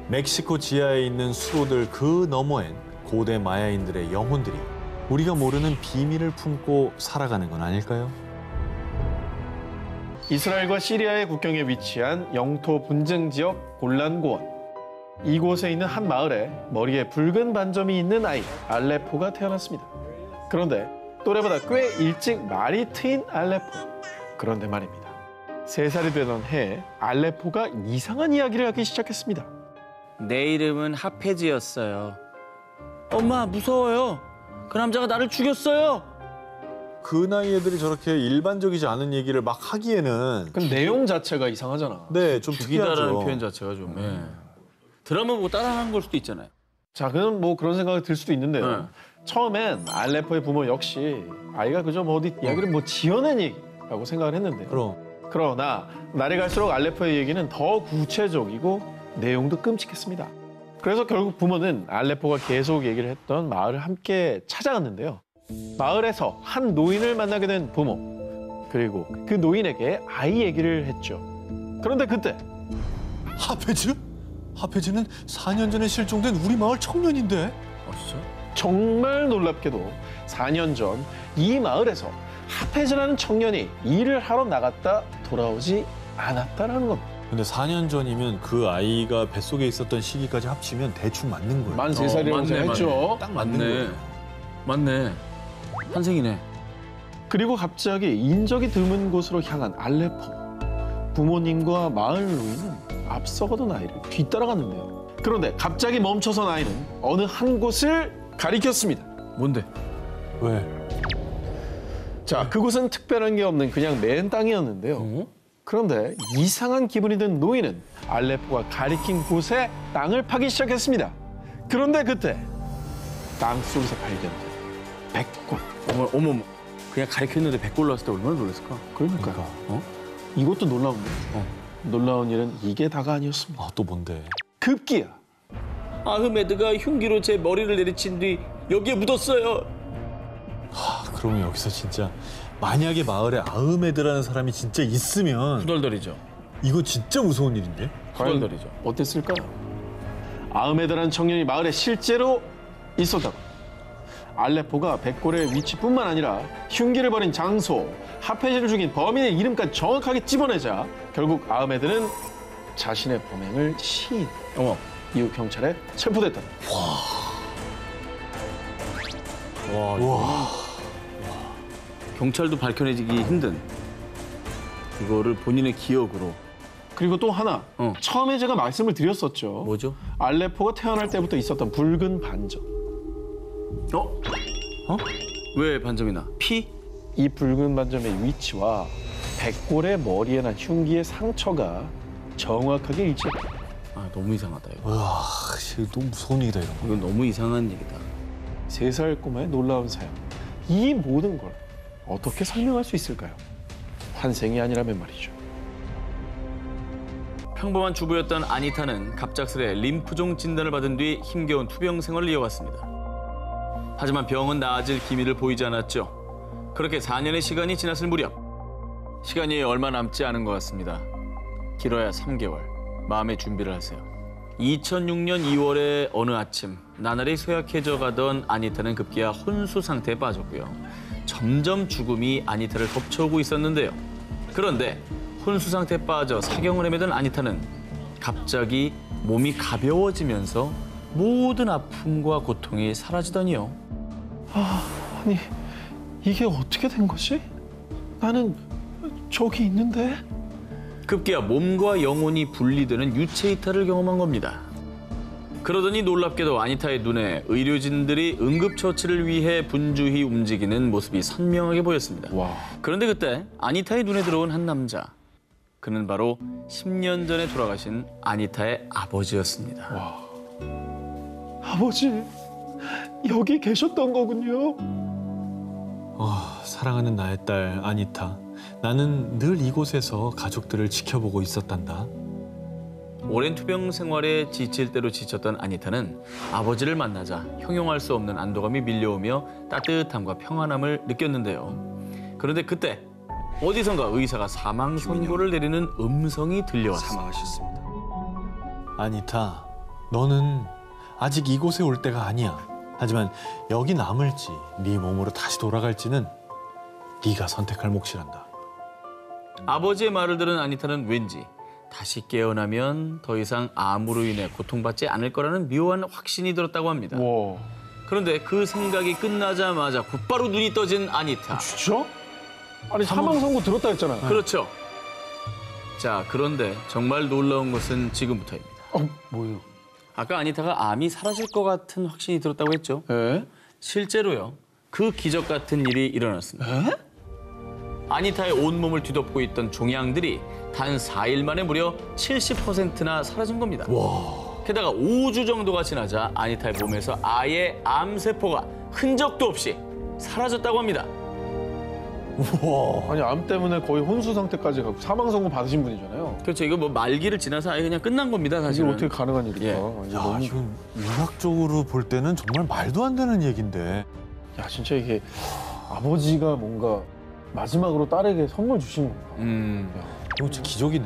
멕시코 지하에 있는 수로들 그 너머엔 고대 마야인들의 영혼들이 우리가 모르는 비밀을 품고 살아가는 건 아닐까요? 이스라엘과 시리아의 국경에 위치한 영토 분쟁 지역 골란고원. 이곳에 있는 한 마을에 머리에 붉은 반점이 있는 아이 알레포가 태어났습니다. 그런데 또래보다 꽤 일찍 말이 트인 알레포. 그런데 말입니다. 3살이 되던 해에 알레포가 이상한 이야기를 하기 시작했습니다. 내 이름은 하페즈였어요. 엄마 무서워요. 그 남자가 나를 죽였어요. 그 나이 애들이 저렇게 일반적이지 않은 얘기를 막 하기에는 그 내용 자체가 이상하잖아. 네, 좀 죽이다라는 특이하죠. 표현 자체가 좀 드라마 보고 따라하는 걸 수도 있잖아요. 자, 그건 뭐 그런 생각이 들 수도 있는데요. 처음엔 알레포의 부모 역시 아이가 그저 뭐 어디 이야기를 뭐 지어낸 얘기라고 생각을 했는데요. 그러나 날이 갈수록 알레포의 얘기는 더 구체적이고 내용도 끔찍했습니다. 그래서 결국 부모는 알레포가 계속 얘기를 했던 마을을 함께 찾아갔는데요. 마을에서 한 노인을 만나게 된 부모, 그리고 그 노인에게 아이 얘기를 했죠. 그런데 그때 하페즈? 하페즈는 4년 전에 실종된 우리 마을 청년인데? 진짜? 정말 놀랍게도 4년 전 이 마을에서 하페즈라는 청년이 일을 하러 나갔다 돌아오지 않았다는 겁니다. 근데 4년 전이면 그 아이가 뱃속에 있었던 시기까지 합치면 대충 맞는 거예요. 만 3살이라고 생각했죠. 딱 맞는 거예요. 맞네. 환생이네. 그리고 갑자기 인적이 드문 곳으로 향한 알레포. 부모님과 마을 노인은 앞서가던 아이를 뒤따라갔는데요. 그런데 갑자기 멈춰선 아이는 어느 한 곳을 가리켰습니다. 뭔데? 왜? 자, 그곳은 특별한 게 없는 그냥 맨 땅이었는데요. 그런데 이상한 기분이 든 노인은 알레포가 가리킨 곳에 땅을 파기 시작했습니다. 그런데 그때 땅 속에서 발견된 백골. 어머, 그냥 가리켰는데 100골 나왔을 때 얼마나 놀랐을까? 그러니까요. 이것도 놀라운데. 놀라운 일은 이게 다가 아니었습니다. 또 뭔데? 급기야 아흐메드가 흉기로 제 머리를 내리친 뒤 여기에 묻었어요. 그러면 여기서 진짜 만약에 마을에 아흐메드라는 사람이 진짜 있으면 후덜덜이죠. 이거 진짜 무서운 일인데? 후덜덜이죠. 어땠을까요? 아흐메드라는 청년이 마을에 실제로 있었다고. 알레포가 백골의 위치뿐만 아니라 흉기를 벌인 장소, 하페시를 죽인 범인의 이름까지 정확하게 찝어내자 결국 아흐메드는 자신의 범행을 시인. 이후 경찰에 체포됐다. 와. 경찰도 밝혀내기 힘든 이거를 본인의 기억으로. 그리고 또 하나. 처음에 제가 말씀을 드렸었죠. 뭐죠? 알레포가 태어날 때부터 있었던 붉은 반점. 왜 반점이 나? 피? 이 붉은 반점의 위치와 백골의 머리에 난 흉기의 상처가 정확하게 일치했다. 너무 이상하다 이거. 와, 이거 너무 무서운 얘기다 이런 거. 이건 너무 이상한 얘기다. 3살 꼬마의 놀라운 사연. 이 모든 걸 어떻게 설명할 수 있을까요? 환생이 아니라면 말이죠. 평범한 주부였던 아니타는 갑작스레 림프종 진단을 받은 뒤 힘겨운 투병 생활을 이어갔습니다. 하지만 병은 나아질 기미를 보이지 않았죠. 그렇게 4년의 시간이 지났을 무렵. 시간이 얼마 남지 않은 것 같습니다. 길어야 3개월. 마음의 준비를 하세요. 2006년 2월의 어느 아침, 나날이 쇠약해져 가던 아니타는 급기야 혼수 상태에 빠졌고요. 점점 죽음이 아니타를 덮쳐오고 있었는데요. 그런데 혼수 상태에 빠져 사경을 헤매던 아니타는 갑자기 몸이 가벼워지면서 모든 아픔과 고통이 사라지더니요. 아니, 이게 어떻게 된 거지? 나는 저기 있는데? 급기야 몸과 영혼이 분리되는 유체 이탈을 경험한 겁니다. 그러더니 놀랍게도 아니타의 눈에 의료진들이 응급처치를 위해 분주히 움직이는 모습이 선명하게 보였습니다. 그런데 그때 아니타의 눈에 들어온 한 남자. 그는 바로 10년 전에 돌아가신 아니타의 아버지였습니다. 아버지, 여기 계셨던 거군요. 사랑하는 나의 딸 아니타. 나는 늘 이곳에서 가족들을 지켜보고 있었단다. 오랜 투병 생활에 지칠 대로 지쳤던 아니타는 아버지를 만나자 형용할 수 없는 안도감이 밀려오며 따뜻함과 평안함을 느꼈는데요. 그런데 그때 어디선가 의사가 사망 선고를 내리는 음성이 들려왔습니다. 사망하셨습니다. 아니타, 너는 아직 이곳에 올 때가 아니야. 하지만 여기 남을지 네 몸으로 다시 돌아갈지는 네가 선택할 몫이란다. 아버지의 말을 들은 아니타는 왠지 다시 깨어나면 더 이상 암으로 인해 고통받지 않을 거라는 묘한 확신이 들었다고 합니다. 그런데 그 생각이 끝나자마자 곧바로 눈이 떠진 아니타. 진짜? 아니, 사망 선고 들었다 했잖아요. 그렇죠. 자, 그런데 정말 놀라운 것은 지금부터입니다. 뭐예요? 아까 아니타가 암이 사라질 것 같은 확신이 들었다고 했죠. 실제로요. 그 기적 같은 일이 일어났습니다. 아니타의 온몸을 뒤덮고 있던 종양들이 단 4일 만에 무려 70%나 사라진 겁니다. 게다가 5주 정도가 지나자 아니타의 몸에서 아예 암세포가 흔적도 없이 사라졌다고 합니다. 아니, 암 때문에 거의 혼수 상태까지 가고 사망 선고 받으신 분이잖아요. 그렇죠. 이거 뭐 말기를 지나서 아예 그냥 끝난 겁니다, 사실은. 이게 어떻게 가능한 일일까? 이건 의학적으로 볼 때는 정말 말도 안 되는 얘기인데. 야, 진짜 이게 아버지가 뭔가 마지막으로 딸에게 선물 주신 건가? 이거 진짜 기적이네.